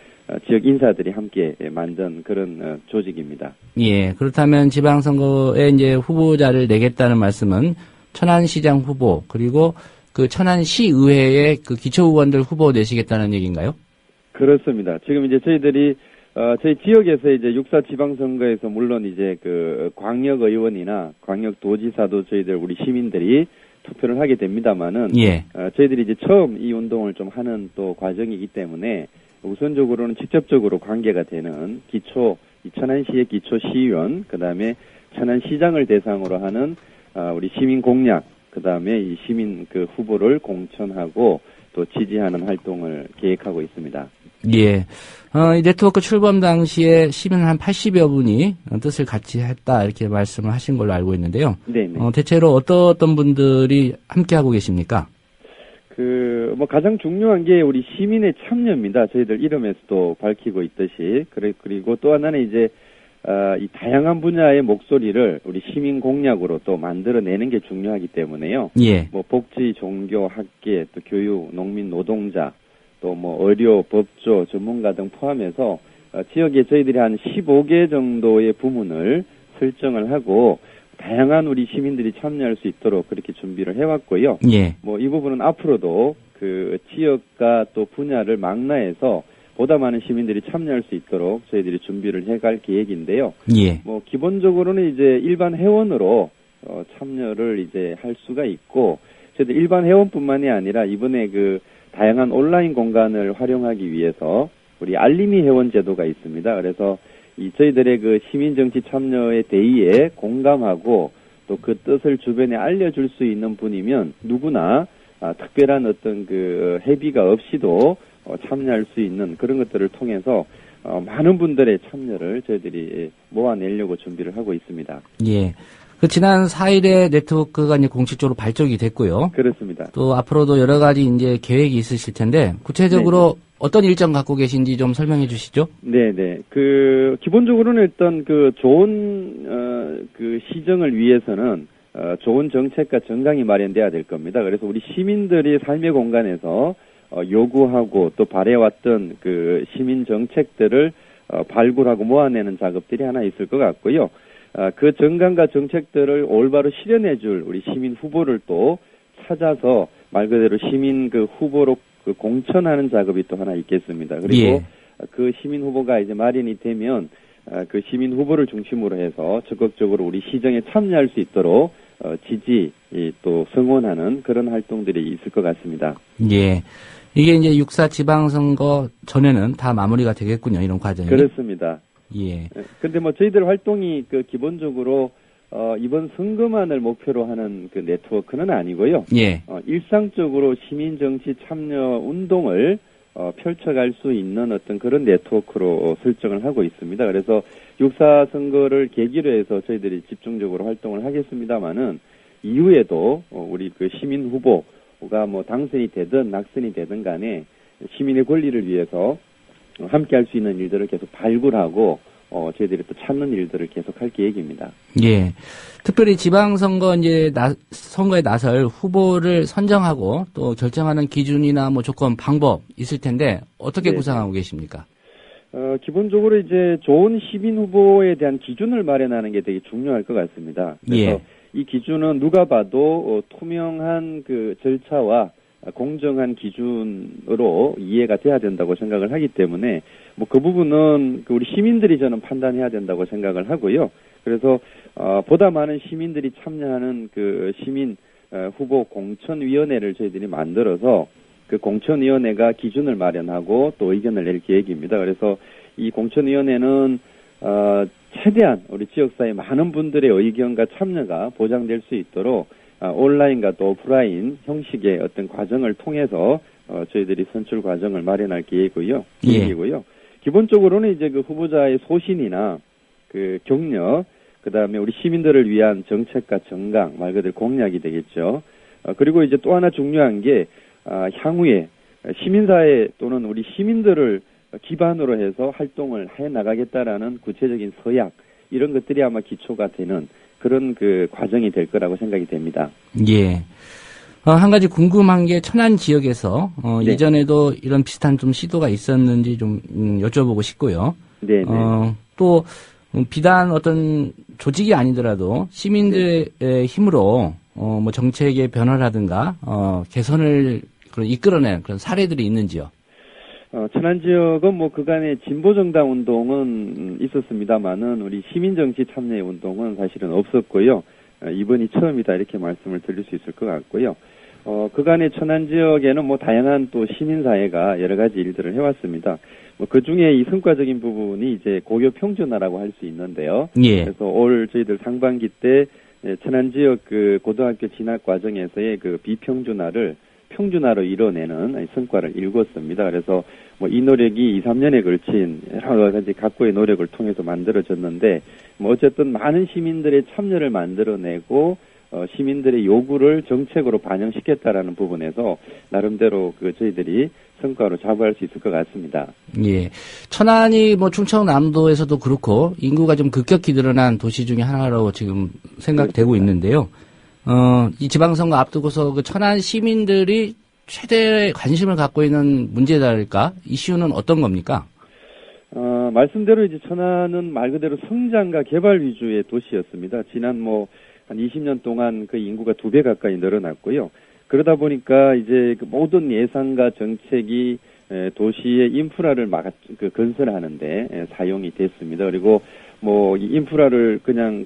S20: 지역 인사들이 함께 만든 그런 조직입니다.
S3: 예. 그렇다면 지방선거에 이제 후보자를 내겠다는 말씀은 천안시장 후보 그리고 그 천안시의회의 그 기초의원들 후보 내시겠다는 얘기인가요?
S20: 그렇습니다. 지금 이제 저희들이 저희 지역에서 이제 6.4 지방선거에서 물론 이제 그 광역의원이나 광역도지사도 저희들 우리 시민들이 투표를 하게 됩니다만은
S3: 예.
S20: 저희들이 이제 처음 이 운동을 좀 하는 또 과정이기 때문에 우선적으로는 직접적으로 관계가 되는 이 천안시의 기초시의원 그다음에 천안시장을 대상으로 하는 우리 시민 공약, 그 다음에 이 시민 그 후보를 공천하고 또 지지하는 활동을 계획하고 있습니다.
S3: 예. 이 네트워크 출범 당시에 시민 한 80여 분이 뜻을 같이 했다 이렇게 말씀을 하신 걸로 알고 있는데요.
S20: 네네.
S3: 대체로 어떤 분들이 함께하고 계십니까?
S20: 뭐 가장 중요한 게 우리 시민의 참여입니다. 저희들 이름에서도 밝히고 있듯이. 그리고 또 하나는 이제 이 다양한 분야의 목소리를 우리 시민 공약으로 또 만들어내는 게 중요하기 때문에요.
S3: 예.
S20: 뭐 복지, 종교, 학계, 또 교육, 농민, 노동자, 또 뭐 의료, 법조, 전문가 등 포함해서 지역에 저희들이 한 15개 정도의 부문을 설정을 하고 다양한 우리 시민들이 참여할 수 있도록 그렇게 준비를 해왔고요.
S3: 예.
S20: 뭐 이 부분은 앞으로도 그 지역과 또 분야를 망라해서 보다 많은 시민들이 참여할 수 있도록 저희들이 준비를 해갈 계획인데요.
S3: 예.
S20: 뭐 기본적으로는 이제 일반 회원으로 참여를 이제 할 수가 있고 저희들 일반 회원뿐만이 아니라 이번에 그 다양한 온라인 공간을 활용하기 위해서 우리 알림이 회원 제도가 있습니다. 그래서 이 저희들의 그 시민 정치 참여의 대의에 공감하고 또 그 뜻을 주변에 알려줄 수 있는 분이면 누구나 특별한 어떤 그 회비가 없이도 참여할 수 있는 그런 것들을 통해서 많은 분들의 참여를 저희들이 모아내려고 준비를 하고 있습니다.
S3: 예. 그 지난 4일에 네트워크가 이제 공식적으로 발족이 됐고요.
S20: 그렇습니다.
S3: 또 앞으로도 여러 가지 이제 계획이 있으실 텐데 구체적으로
S20: 네네.
S3: 어떤 일정 갖고 계신지 좀 설명해 주시죠.
S20: 네네. 기본적으로는 일단 좋은 그 시정을 위해서는 좋은 정책과 정강이 마련돼야 될 겁니다. 그래서 우리 시민들이 삶의 공간에서 요구하고 또 바래왔던 그 시민 정책들을 발굴하고 모아내는 작업들이 하나 있을 것 같고요. 그 정강과 정책들을 올바로 실현해줄 우리 시민 후보를 또 찾아서 말 그대로 시민 그 후보로 그 공천하는 작업이 또 하나 있겠습니다. 그리고
S3: 예.
S20: 그 시민 후보가 이제 마련이 되면 그 시민 후보를 중심으로 해서 적극적으로 우리 시정에 참여할 수 있도록 지지 또 성원하는 그런 활동들이 있을 것 같습니다.
S3: 예. 이게 이제 6.4 지방선거 전에는 다 마무리가 되겠군요. 이런 과정이.
S20: 그렇습니다.
S3: 예.
S20: 근데 뭐 저희들 활동이 기본적으로 이번 선거만을 목표로 하는 그 네트워크는 아니고요.
S3: 예.
S20: 일상적으로 시민 정치 참여 운동을 펼쳐갈 수 있는 어떤 그런 네트워크로 설정을 하고 있습니다. 그래서 6.4 선거를 계기로 해서 저희들이 집중적으로 활동을 하겠습니다만은 이후에도 우리 그 시민 후보가 뭐 당선이 되든 낙선이 되든 간에 시민의 권리를 위해서 함께 할 수 있는 일들을 계속 발굴하고 저희들이 또 찾는 일들을 계속 할 계획입니다.
S3: 예. 특별히 지방선거 선거에 나설 후보를 선정하고 또 결정하는 기준이나 뭐 조건, 방법 있을 텐데 어떻게 구상하고 계십니까?
S20: 기본적으로 이제 좋은 시민 후보에 대한 기준을 마련하는 게 되게 중요할 것 같습니다. 그래서 이 기준은 누가 봐도 투명한 그 절차와 공정한 기준으로 이해가 돼야 된다고 생각을 하기 때문에 뭐 그 부분은 우리 시민들이 저는 판단해야 된다고 생각을 하고요. 그래서 보다 많은 시민들이 참여하는 그 시민 후보 공천위원회를 저희들이 만들어서 그 공천위원회가 기준을 마련하고 또 의견을 낼 계획입니다. 그래서 이 공천위원회는 최대한 우리 지역사회 많은 분들의 의견과 참여가 보장될 수 있도록 온라인과 또 오프라인 형식의 어떤 과정을 통해서 저희들이 선출 과정을 마련할 계획이고요. 기본적으로는 이제 그 후보자의 소신이나 그 경력, 그다음에 우리 시민들을 위한 정책과 정강, 말 그대로 공약이 되겠죠. 그리고 이제 또 하나 중요한 게 향후에 시민사회 또는 우리 시민들을 기반으로 해서 활동을 해 나가겠다라는 구체적인 서약, 이런 것들이 아마 기초가 되는 그런 그 과정이 될 거라고 생각이 됩니다.
S3: 예. 한 가지 궁금한 게 천안 지역에서 이전에도 이런 비슷한 좀 시도가 있었는지 좀 여쭤보고 싶고요.
S20: 네.
S3: 또 비단 어떤 조직이 아니더라도 시민들의 힘으로 뭐 정책의 변화라든가 개선을 이끌어낸 그런 사례들이 있는지요?
S20: 천안 지역은 뭐 그간의 진보정당 운동은 있었습니다만은 우리 시민정치 참여의 운동은 사실은 없었고요. 이번이 처음이다 이렇게 말씀을 드릴 수 있을 것 같고요. 그간의 천안 지역에는 뭐 다양한 또 시민사회가 여러 가지 일들을 해왔습니다. 뭐 그 중에 이 성과적인 부분이 이제 고교 평준화라고 할 수 있는데요. 그래서 올 저희들 상반기 때 천안 지역 그 고등학교 진학 과정에서의 그 비평준화를 평준화로 이뤄내는 성과를 이루었습니다. 그래서 뭐 이 노력이 2, 3년에 걸친 여러 가지 각고의 노력을 통해서 만들어졌는데 뭐 어쨌든 많은 시민들의 참여를 만들어내고 시민들의 요구를 정책으로 반영시켰다라는 부분에서 나름대로 그 저희들이 성과로 자부할 수 있을 것 같습니다.
S3: 예. 천안이 뭐 충청남도에서도 그렇고 인구가 좀 급격히 늘어난 도시 중에 하나로 지금 생각되고 있는데요. 이 지방선거 앞두고서 그 천안 시민들이 최대 관심을 갖고 있는 문제랄까? 이슈는 어떤 겁니까?
S20: 말씀대로 이제 천안은 말 그대로 성장과 개발 위주의 도시였습니다. 지난 한 20년 동안 그 인구가 2배 가까이 늘어났고요. 그러다 보니까 이제 그 모든 예산과 정책이 도시의 인프라를 건설하는데 사용이 됐습니다. 그리고 이 인프라를 그냥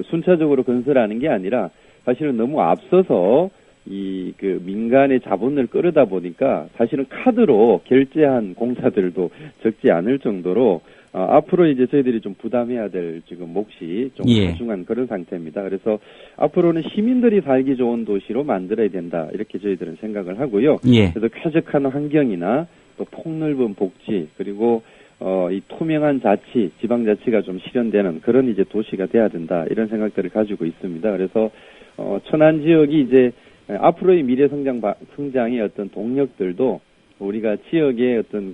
S20: 순차적으로 건설하는 게 아니라 사실은 너무 앞서서 그 민간의 자본을 끌어다 보니까 사실은 카드로 결제한 공사들도 적지 않을 정도로 앞으로 이제 저희들이 좀 부담해야 될 지금 몫이 좀 소중한 그런 상태입니다. 그래서 앞으로는 시민들이 살기 좋은 도시로 만들어야 된다 이렇게 저희들은 생각을 하고요. 그래서 쾌적한 환경이나 또 폭넓은 복지 그리고 이 투명한 자치, 지방자치가 좀 실현되는 그런 이제 도시가 돼야 된다 이런 생각들을 가지고 있습니다. 그래서 천안 지역이 이제 앞으로의 미래 성장의 어떤 동력들도 우리가 지역의 어떤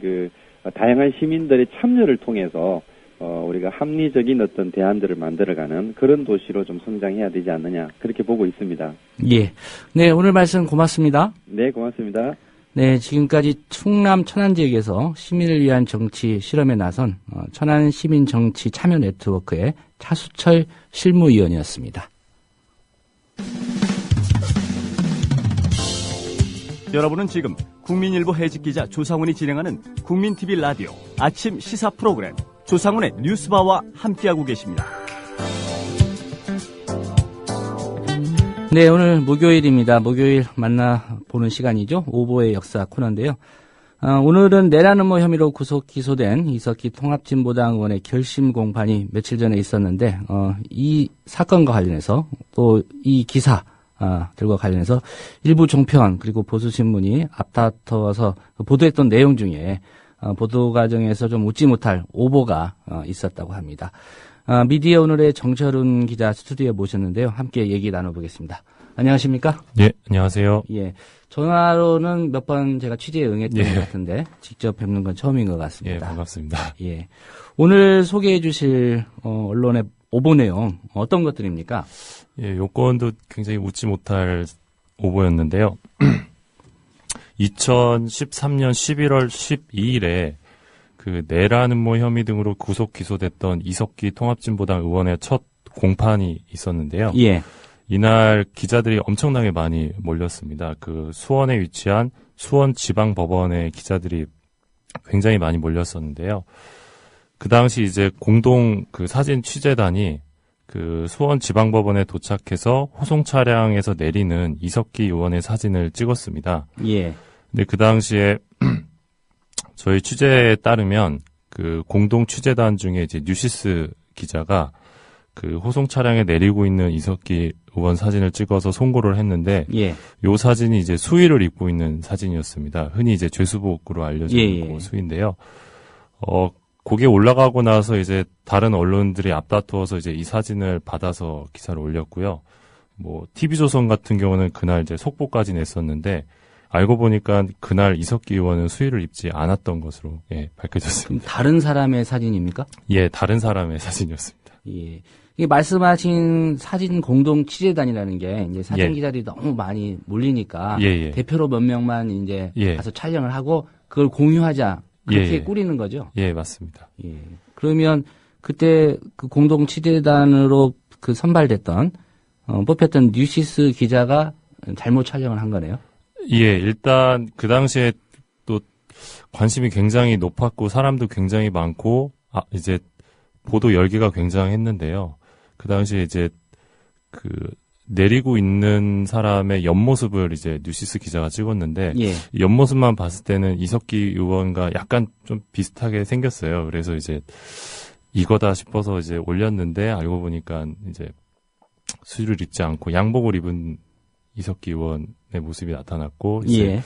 S20: 다양한 시민들의 참여를 통해서 우리가 합리적인 어떤 대안들을 만들어가는 그런 도시로 좀 성장해야 되지 않느냐 그렇게 보고 있습니다.
S3: 예. 네, 오늘 말씀 고맙습니다.
S20: 네, 고맙습니다.
S3: 네, 지금까지 충남 천안 지역에서 시민을 위한 정치 실험에 나선 천안 시민 정치 참여 네트워크의 차수철 실무위원이었습니다.
S2: 여러분은 지금 국민일보 해직기자 조상훈이 진행하는 국민TV 라디오 아침 시사 프로그램 조상훈의 뉴스바와 함께하고 계십니다.
S3: 네, 오늘 목요일입니다. 목요일 만나보는 시간이죠. 오보의 역사 코너인데요. 오늘은 내란음모 혐의로 구속 기소된 이석기 통합진보당 의원의 결심 공판이 며칠 전에 있었는데 이 사건과 관련해서 또 이 기사 들과 관련해서 일부 종편 그리고 보수신문이 앞다퉈서 보도했던 내용 중에 보도 과정에서 좀 웃지 못할 오보가 있었다고 합니다. 미디어 오늘의 정철훈 기자 스튜디오에 모셨는데요. 함께 얘기 나눠보겠습니다. 안녕하십니까?
S21: 예, 안녕하세요.
S3: 예, 전화로는 몇 번 제가 취재에 응했던
S21: 예.
S3: 것 같은데 직접 뵙는 건 처음인 것 같습니다.
S21: 예, 반갑습니다.
S3: 예, 오늘 소개해 주실 언론의 오보 내용 어떤 것들입니까?
S21: 예, 요건도 굉장히 웃지 못할 오보였는데요. 2013년 11월 12일에 그 내란 음모 혐의 등으로 구속 기소됐던 이석기 통합진보당 의원의 첫 공판이 있었는데요.
S3: 예.
S21: 이날 기자들이 엄청나게 많이 몰렸습니다. 그 수원에 위치한 수원지방법원에 기자들이 굉장히 많이 몰렸었는데요. 그 당시 이제 공동 그 사진 취재단이 그 수원지방법원에 도착해서 호송 차량에서 내리는 이석기 의원의 사진을 찍었습니다.
S3: 예.
S21: 근데 그 당시에 저희 취재에 따르면 그 공동 취재단 중에 이제 뉴시스 기자가 그 호송 차량에 내리고 있는 이석기 의원 사진을 찍어서 송고를 했는데
S3: 예.
S21: 요 사진이 이제 수의를 입고 있는 사진이었습니다. 흔히 이제 죄수복으로 알려지는 그 수의인데요. 그게 올라가고 나서 이제 다른 언론들이 앞다투어서 이제 이 사진을 받아서 기사를 올렸고요. 뭐 TV조선 같은 경우는 그날 이제 속보까지 냈었는데 알고 보니까 그날 이석기 의원은 수의를 입지 않았던 것으로 밝혀졌습니다.
S3: 다른 사람의 사진입니까?
S21: 예, 다른 사람의 사진이었습니다.
S3: 예. 이게 말씀하신 사진 공동 취재단이라는 게 이제 사진 기자들이 너무 많이 몰리니까 대표로 몇 명만 이제 가서 촬영을 하고 그걸 공유하자 그렇게 꾸리는 거죠.
S21: 예, 맞습니다.
S3: 예. 그러면 그때 그 공동 취재단으로 그 선발됐던 뽑혔던 뉴시스 기자가 잘못 촬영을 한 거네요.
S21: 예, 일단 그 당시에 또 관심이 굉장히 높았고 사람도 굉장히 많고 이제 보도 열기가 굉장했는데요. 그 당시에 이제 그 내리고 있는 사람의 옆모습을 이제 뉴시스 기자가 찍었는데 옆모습만 봤을 때는 이석기 의원과 약간 좀 비슷하게 생겼어요. 그래서 이제 이거다 싶어서 이제 올렸는데 알고 보니까 이제 수의를 입지 않고 양복을 입은 이석기 의원의 모습이 나타났고 이제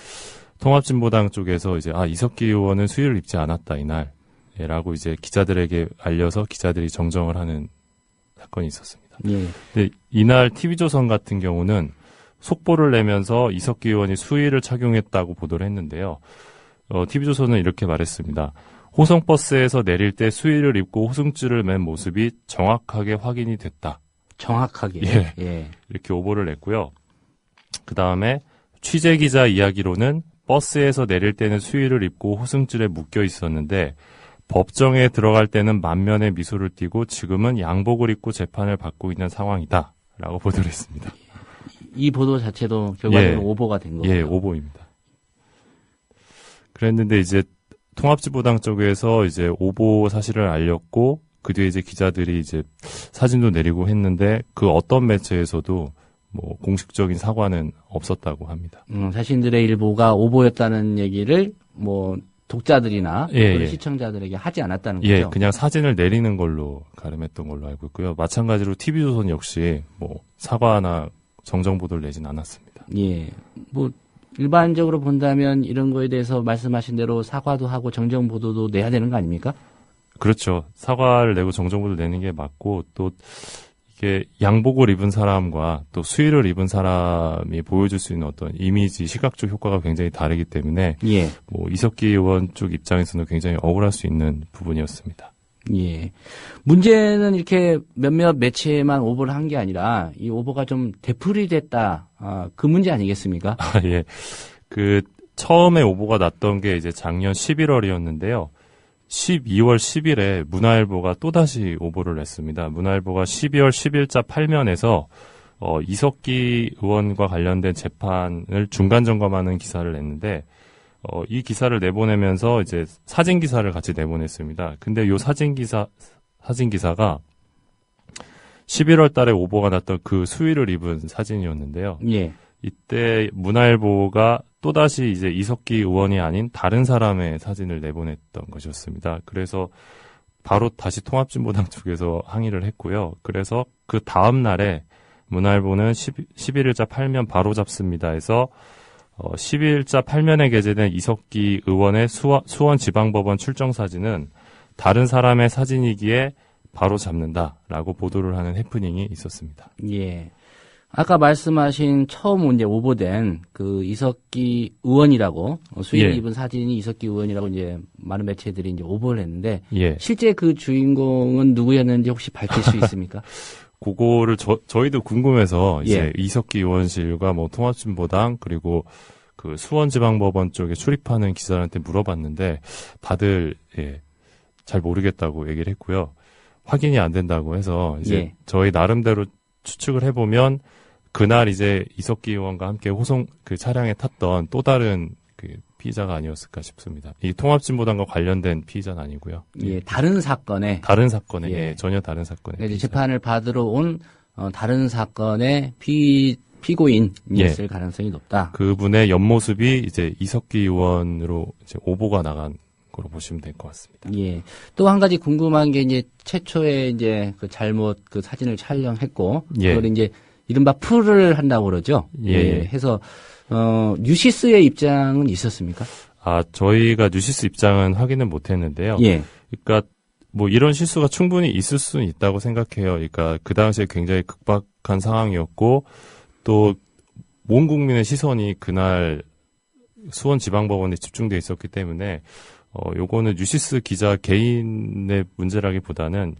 S21: 통합진보당 쪽에서 이제 이석기 의원은 수의를 입지 않았다 이날. 라고 이제 기자들에게 알려서 기자들이 정정을 하는 사건이 있었습니다. 근데 이날 TV조선 같은 경우는 속보를 내면서 이석기 의원이 수의를 착용했다고 보도를 했는데요. TV조선은 이렇게 말했습니다. 호송버스에서 내릴 때 수의를 입고 호승줄을 맨 모습이 정확하게 확인이 됐다.
S3: 정확하게?
S21: 이렇게 오보를 냈고요. 그 다음에 취재기자 이야기로는 버스에서 내릴 때는 수의를 입고 호승줄에 묶여 있었는데 법정에 들어갈 때는 만면의 미소를 띠고 지금은 양복을 입고 재판을 받고 있는 상황이다. 라고 보도를 했습니다.
S3: 이 보도 자체도 결과적으로 오보가 된 거고요.
S21: 예, 오보입니다. 그랬는데 이제 통합진보당 쪽에서 이제 오보 사실을 알렸고 그 뒤에 이제 기자들이 이제 사진도 내리고 했는데 그 어떤 매체에서도 뭐 공식적인 사과는 없었다고 합니다.
S3: 자신들의 일보가 오보였다는 얘기를 뭐 독자들이나 시청자들에게 하지 않았다는 거죠.
S21: 예, 그냥 사진을 내리는 걸로 가름했던 걸로 알고 있고요. 마찬가지로 TV조선 역시 뭐 사과나 정정 보도를 내진 않았습니다.
S3: 예, 뭐 일반적으로 본다면 이런 거에 대해서 말씀하신 대로 사과도 하고 정정 보도도 내야 되는 거 아닙니까?
S21: 그렇죠. 사과를 내고 정정 보도를 내는 게 맞고 또 이게 양복을 입은 사람과 또 수의를 입은 사람이 보여줄 수 있는 어떤 이미지, 시각적 효과가 굉장히 다르기 때문에 뭐 이석기 의원 쪽 입장에서는 굉장히 억울할 수 있는 부분이었습니다.
S3: 예. 문제는 이렇게 몇몇 매체에만 오보를 한 게 아니라 이 오보가 좀 되풀이 됐다. 그 문제 아니겠습니까?
S21: 예. 그 처음에 오보가 났던 게 이제 작년 11월이었는데요. 12월 10일에 문화일보가 또다시 오보를 냈습니다. 문화일보가 12월 10일자 8면에서 이석기 의원과 관련된 재판을 중간 점검하는 기사를 냈는데 이 기사를 내보내면서 이제 사진 기사를 같이 내보냈습니다. 근데 요 사진 기사가 11월 달에 오보가 났던 그 수의를 입은 사진이었는데요. 이때 문화일보가 또다시 이제 이석기 의원이 아닌 다른 사람의 사진을 내보냈던 것이었습니다. 그래서 바로 다시 통합진보당 쪽에서 항의를 했고요. 그래서 그 다음 날에 문화일보는 11일자 8면 바로 잡습니다 해서 12일자 8면에 게재된 이석기 의원의 수원지방법원 출정 사진은 다른 사람의 사진이기에 바로 잡는다라고 보도를 하는 해프닝이 있었습니다.
S3: 예. 아까 말씀하신 처음 이제 오보된 그 이석기 의원이라고 수의를
S21: 예.
S3: 입은 사진이 이석기 의원이라고 이제 많은 매체들이 이제 오보를 했는데
S21: 예.
S3: 실제 그 주인공은 누구였는지 혹시 밝힐 수 있습니까?
S21: 그거를 저희도 궁금해서 이제
S3: 예.
S21: 이석기 의원실과 뭐 통합진보당 그리고 그 수원지방법원 쪽에 출입하는 기자한테 물어봤는데 다들 잘 모르겠다고 얘기를 했고요. 확인이 안 된다고 해서 이제
S3: 예.
S21: 저희 나름대로 추측을 해보면 그날 이제 이석기 의원과 함께 그 차량에 탔던 또 다른 그 피의자가 아니었을까 싶습니다. 이 통합진보당과 관련된 피의자는 아니고요.
S3: 예, 다른 사건에
S21: 예, 전혀 다른 사건에
S3: 그러니까 이제 재판을 받으러 온 다른 사건의 피고인이었을 가능성이 높다.
S21: 그분의 옆모습이 이제 이석기 의원으로 이제 오보가 나간 거로 보시면 될 것 같습니다.
S3: 예. 또 한 가지 궁금한 게 이제 최초에 이제 그 잘못 그 사진을 촬영했고
S21: 예.
S3: 그걸 이제 이른바 풀을 한다고 그러죠.
S21: 예.
S3: 해서 뉴시스의 입장은 있었습니까?
S21: 저희가 뉴시스 입장은 확인을 못 했는데요.
S3: 예.
S21: 그러니까 뭐 이런 실수가 충분히 있을 수는 있다고 생각해요. 그러니까 그 당시에 굉장히 급박한 상황이었고 또 온 국민의 시선이 그날 수원지방법원에 집중돼 있었기 때문에 요거는 뉴시스 기자 개인의 문제라기보다는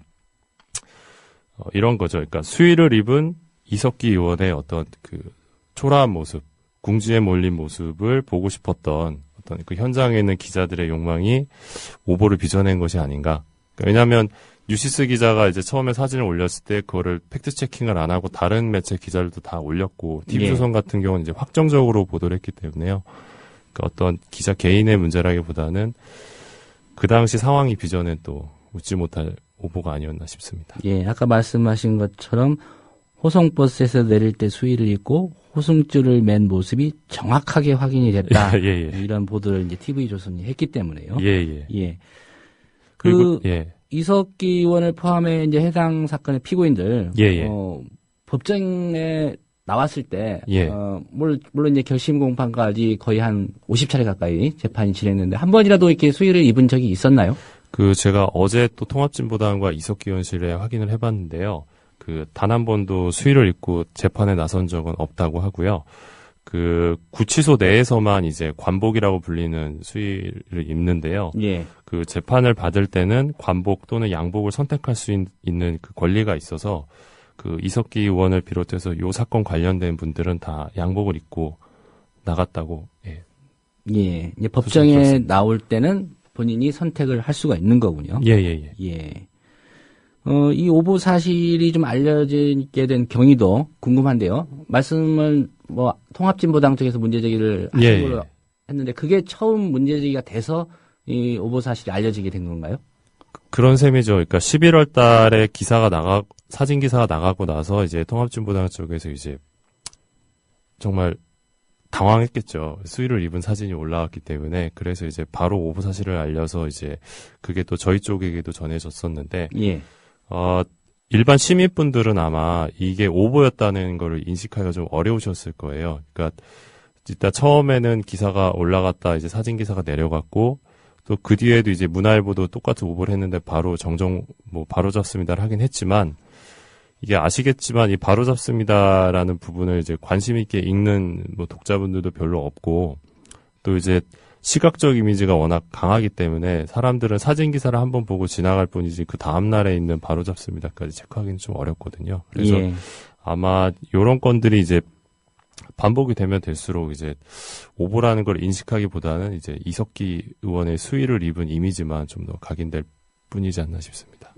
S21: 이런 거죠. 그러니까 수의를 입은 이석기 의원의 어떤 그 초라한 모습, 궁지에 몰린 모습을 보고 싶었던 어떤 그 현장에 있는 기자들의 욕망이 오보를 빚어낸 것이 아닌가. 그러니까 왜냐하면 뉴시스 기자가 이제 처음에 사진을 올렸을 때 그거를 팩트 체킹을 안 하고 다른 매체 기자들도 다 올렸고 TV조선 같은 경우는 이제 확정적으로 보도를 했기 때문에요. 그러니까 어떤 기자 개인의 문제라기보다는 그 당시 상황이 빚어낸 또 웃지 못할 오보가 아니었나 싶습니다.
S3: 예, 아까 말씀하신 것처럼 호송버스에서 내릴 때 수의를 입고 호승줄을 맨 모습이 정확하게 확인이 됐다. 이런 보도를 이제 TV조선이 했기 때문에요. 예.
S21: 그리고
S3: 이석기 의원을 포함해 이제 해당 사건의 피고인들 법정에 나왔을 때 물론 이제 결심 공판까지 거의 한 50차례 가까이 재판이 진행됐는데 한 번이라도 이렇게 수의를 입은 적이 있었나요?
S21: 제가 어제 또 통합진보당과 이석기 의원실에 확인을 해봤는데요. 단 한 번도 수의를 입고 재판에 나선 적은 없다고 하고요. 구치소 내에서만 이제 관복이라고 불리는 수의를 입는데요. 그 재판을 받을 때는 관복 또는 양복을 선택할 수 있는 그 권리가 있어서 이석기 의원을 비롯해서 요 사건 관련된 분들은 다 양복을 입고 나갔다고.
S3: 이제 법정에 나올 때는 본인이 선택을 할 수가 있는 거군요. 이 오보 사실이 좀 알려지게 된 경위도 궁금한데요. 말씀을 통합진보당 쪽에서 문제제기를 하신 걸로 했는데 그게 처음 문제제기가 돼서 이 오보 사실이 알려지게 된 건가요?
S21: 그런 셈이죠. 그러니까 11월 달에 사진 기사가 나가고 나서 이제 통합진보당 쪽에서 이제 정말 당황했겠죠. 수의를 입은 사진이 올라왔기 때문에. 그래서 이제 바로 오보 사실을 알려서 이제 그게 또 저희 쪽에게도 전해졌었는데 일반 시민분들은 아마 이게 오보였다는 걸 인식하기가 좀 어려우셨을 거예요. 그러니까 일단 처음에는 기사가 올라갔다 이제 사진 기사가 내려갔고 또 그 뒤에도 이제 문화일보도 똑같은 오보를 했는데 바로 바로 잡습니다를 하긴 했지만 이게 아시겠지만 이 바로 잡습니다라는 부분을 이제 관심 있게 읽는 독자분들도 별로 없고 또 이제 시각적 이미지가 워낙 강하기 때문에 사람들은 사진 기사를 한번 보고 지나갈 뿐이지 그 다음 날에 있는 바로 잡습니다까지 체크하기는 좀 어렵거든요. 그래서 아마 이런 건들이 이제 반복이 되면 될수록 이제 오보라는 걸 인식하기보다는 이제 이석기 의원의 수의를 입은 이미지만 좀 더 각인될 뿐이지 않나 싶습니다.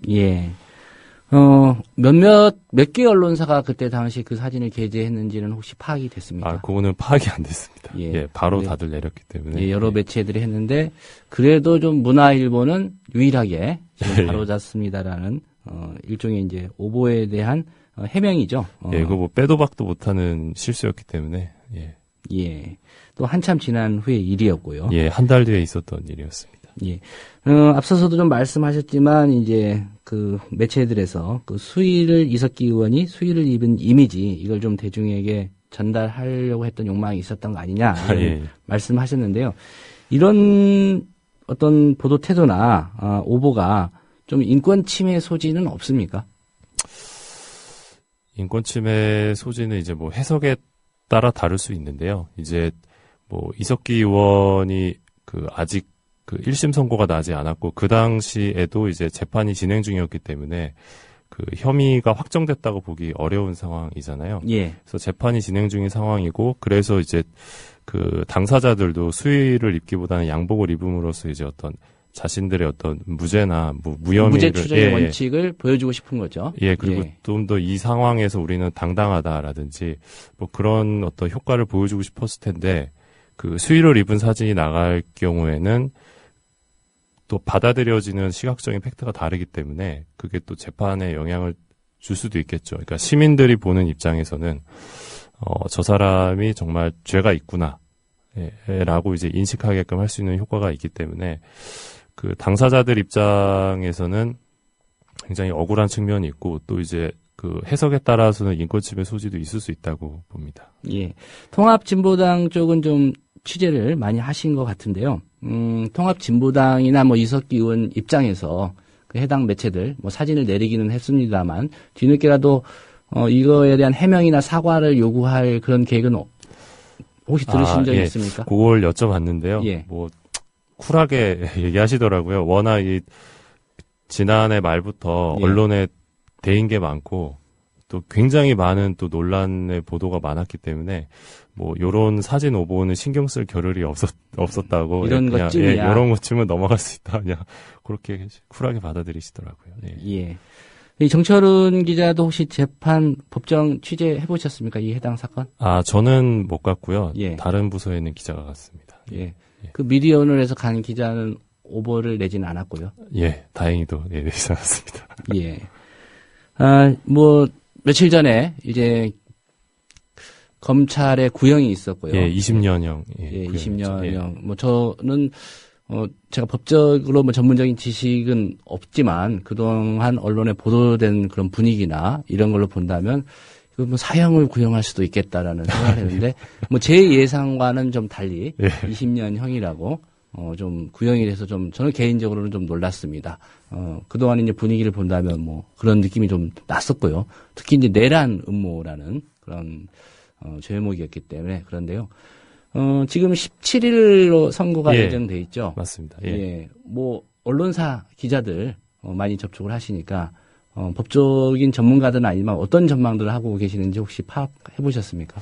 S3: 몇 개 언론사가 그때 당시 그 사진을 게재했는지는 혹시 파악이 됐습니까?
S21: 그거는 파악이 안 됐습니다. 바로 다들 내렸기 때문에.
S3: 여러 매체들이 했는데, 그래도 좀 문화일보는 유일하게 지금 바로 잡습니다라는, 일종의 이제 오보에 대한 해명이죠.
S21: 이거 빼도 박도 못하는 실수였기 때문에,
S3: 또 한참 지난 후의 일이었고요.
S21: 한 달 뒤에 있었던 일이었습니다.
S3: 예. 앞서서도 좀 말씀하셨지만 이제 그 매체들에서 그 수의를 이석기 의원이 수의를 입은 이미지 이걸 좀 대중에게 전달하려고 했던 욕망이 있었던 거 아니냐 이런
S21: 예.
S3: 말씀하셨는데요. 이런 어떤 보도 태도나 오보가 좀 인권 침해 소지는 없습니까?
S21: 인권 침해 소지는 이제 뭐 해석에 따라 다를 수 있는데요. 이제 뭐 이석기 의원이 그 아직 그 1심 선고가 나지 않았고 그 당시에도 이제 재판이 진행 중이었기 때문에 그 혐의가 확정됐다고 보기 어려운 상황이잖아요.
S3: 예.
S21: 그래서 재판이 진행 중인 상황이고 그래서 이제 그 당사자들도 수의를 입기보다는 양복을 입음으로써 이제 어떤 자신들의 어떤 무죄나 무혐의를
S3: 무죄 추정의 원칙을 보여주고 싶은 거죠.
S21: 예, 그리고 좀 더 이 상황에서 우리는 당당하다라든지 뭐 그런 어떤 효과를 보여주고 싶었을 텐데 그 수의를 입은 사진이 나갈 경우에는 또 받아들여지는 시각적인 팩트가 다르기 때문에 그게 또 재판에 영향을 줄 수도 있겠죠. 그러니까 시민들이 보는 입장에서는 저 사람이 정말 죄가 있구나 라고 이제 인식하게끔 할 수 있는 효과가 있기 때문에 그 당사자들 입장에서는 굉장히 억울한 측면이 있고 또 이제 그 해석에 따라서는 인권침해 소지도 있을 수 있다고 봅니다.
S3: 예. 통합진보당 쪽은 좀 취재를 많이 하신 것 같은데요. 통합진보당이나 뭐 이석기 의원 입장에서 그 해당 매체들 뭐 사진을 내리기는 했습니다만 뒤늦게라도 이거에 대한 해명이나 사과를 요구할 그런 계획은 혹시 들으신 적이
S21: 예.
S3: 있습니까?
S21: 그걸 여쭤봤는데요.
S3: 예.
S21: 뭐 쿨하게 얘기하시더라고요. 워낙 이 지난해 말부터
S3: 예.
S21: 언론에 대인 게 많고 또 굉장히 많은 또 논란의 보도가 많았기 때문에 뭐 요런 사진 오보는 신경 쓸 겨를이 없었다고
S3: 이런
S21: 그냥
S3: 것쯤이야.
S21: 이런 것쯤은 넘어갈 수 있다 그냥 그렇게 쿨하게 받아들이시더라고요.
S3: 예. 이 정철훈 기자도 혹시 재판 법정 취재해 보셨습니까? 이 해당 사건?
S21: 저는 못 갔고요.
S3: 예.
S21: 다른 부서에 있는 기자가 갔습니다.
S3: 예. 그 미디어오늘에서 간 기자는 오보를 내지는 않았고요.
S21: 예, 다행히도 내지 않았습니다.
S3: 예. 뭐 며칠 전에 이제 검찰의 구형이 있었고요.
S21: 예, 20년형.
S3: 예, 20년형. 뭐 저는 제가 법적으로 뭐 전문적인 지식은 없지만 그동안 언론에 보도된 그런 분위기나 이런 걸로 본다면 이거 뭐 사형을 구형할 수도 있겠다라는 생각을 했는데 뭐 제 예상과는 좀 달리 20년형이라고 좀 구형이 돼서 좀 저는 개인적으로는 좀 놀랐습니다. 그동안 이제 분위기를 본다면 뭐 그런 느낌이 좀 났었고요. 특히 이제 내란 음모라는 그런 죄목이었기 때문에 그런데요. 지금 17일로 선고가 예정돼 있죠.
S21: 맞습니다.
S3: 예. 뭐 언론사 기자들 많이 접촉을 하시니까 법적인 전문가들은 아니지만 어떤 전망들을 하고 계시는지 혹시 파악해 보셨습니까?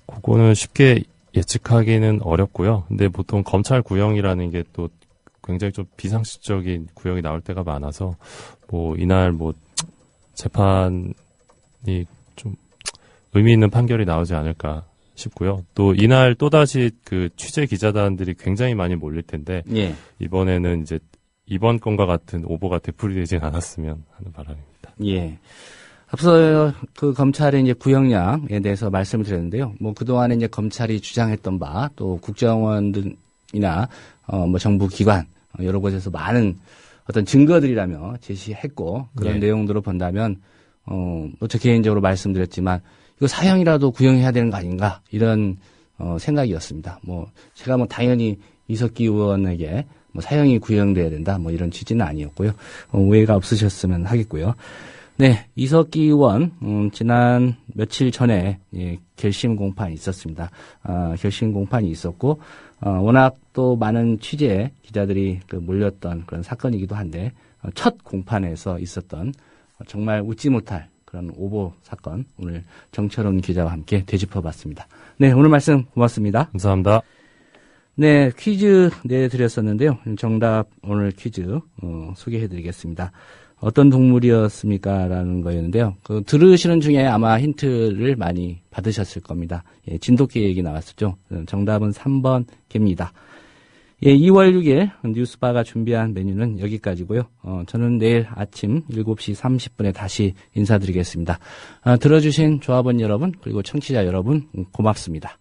S21: 그거는 쉽게 예측하기는 어렵고요. 근데 보통 검찰 구형이라는 게 또 굉장히 좀 비상식적인 구형이 나올 때가 많아서 뭐 이날 뭐 재판이 좀 의미 있는 판결이 나오지 않을까 싶고요. 또 이날 또다시 그 취재 기자단들이 굉장히 많이 몰릴 텐데
S3: 예.
S21: 이번에는 이제 이번 건과 같은 오보가 되풀이되진 않았으면 하는 바람입니다.
S3: 예. 앞서 그 검찰의 이제 구형량에 대해서 말씀을 드렸는데요. 뭐 그동안에 이제 검찰이 주장했던 바 또 국정원이나 뭐 정부 기관 여러 곳에서 많은 어떤 증거들이라며 제시했고 그런 내용들을 본다면 뭐 저 개인적으로 말씀드렸지만 이거 사형이라도 구형해야 되는 거 아닌가 이런 생각이었습니다. 뭐 제가 뭐 당연히 이석기 의원에게 뭐 사형이 구형돼야 된다 뭐 이런 취지는 아니었고요. 오해가 없으셨으면 하겠고요. 네, 이석기 의원 지난 며칠 전에 결심 공판이 있었습니다. 결심 공판이 있었고 워낙 또 많은 취재 기자들이 몰렸던 그런 사건이기도 한데 첫 공판에서 있었던 정말 웃지 못할 그런 오보 사건 오늘 정철훈 기자와 함께 되짚어봤습니다. 네, 오늘 말씀 고맙습니다.
S21: 감사합니다.
S3: 네, 퀴즈 내드렸었는데요. 정답 오늘 퀴즈 소개해드리겠습니다. 어떤 동물이었습니까? 라는 거였는데요. 그 들으시는 중에 아마 힌트를 많이 받으셨을 겁니다. 예, 진돗개 얘기 나왔었죠. 정답은 3번 개입니다. 예, 2월 6일 뉴스바가 준비한 메뉴는 여기까지고요. 저는 내일 아침 7시 30분에 다시 인사드리겠습니다. 들어주신 조합원 여러분 그리고 청취자 여러분 고맙습니다.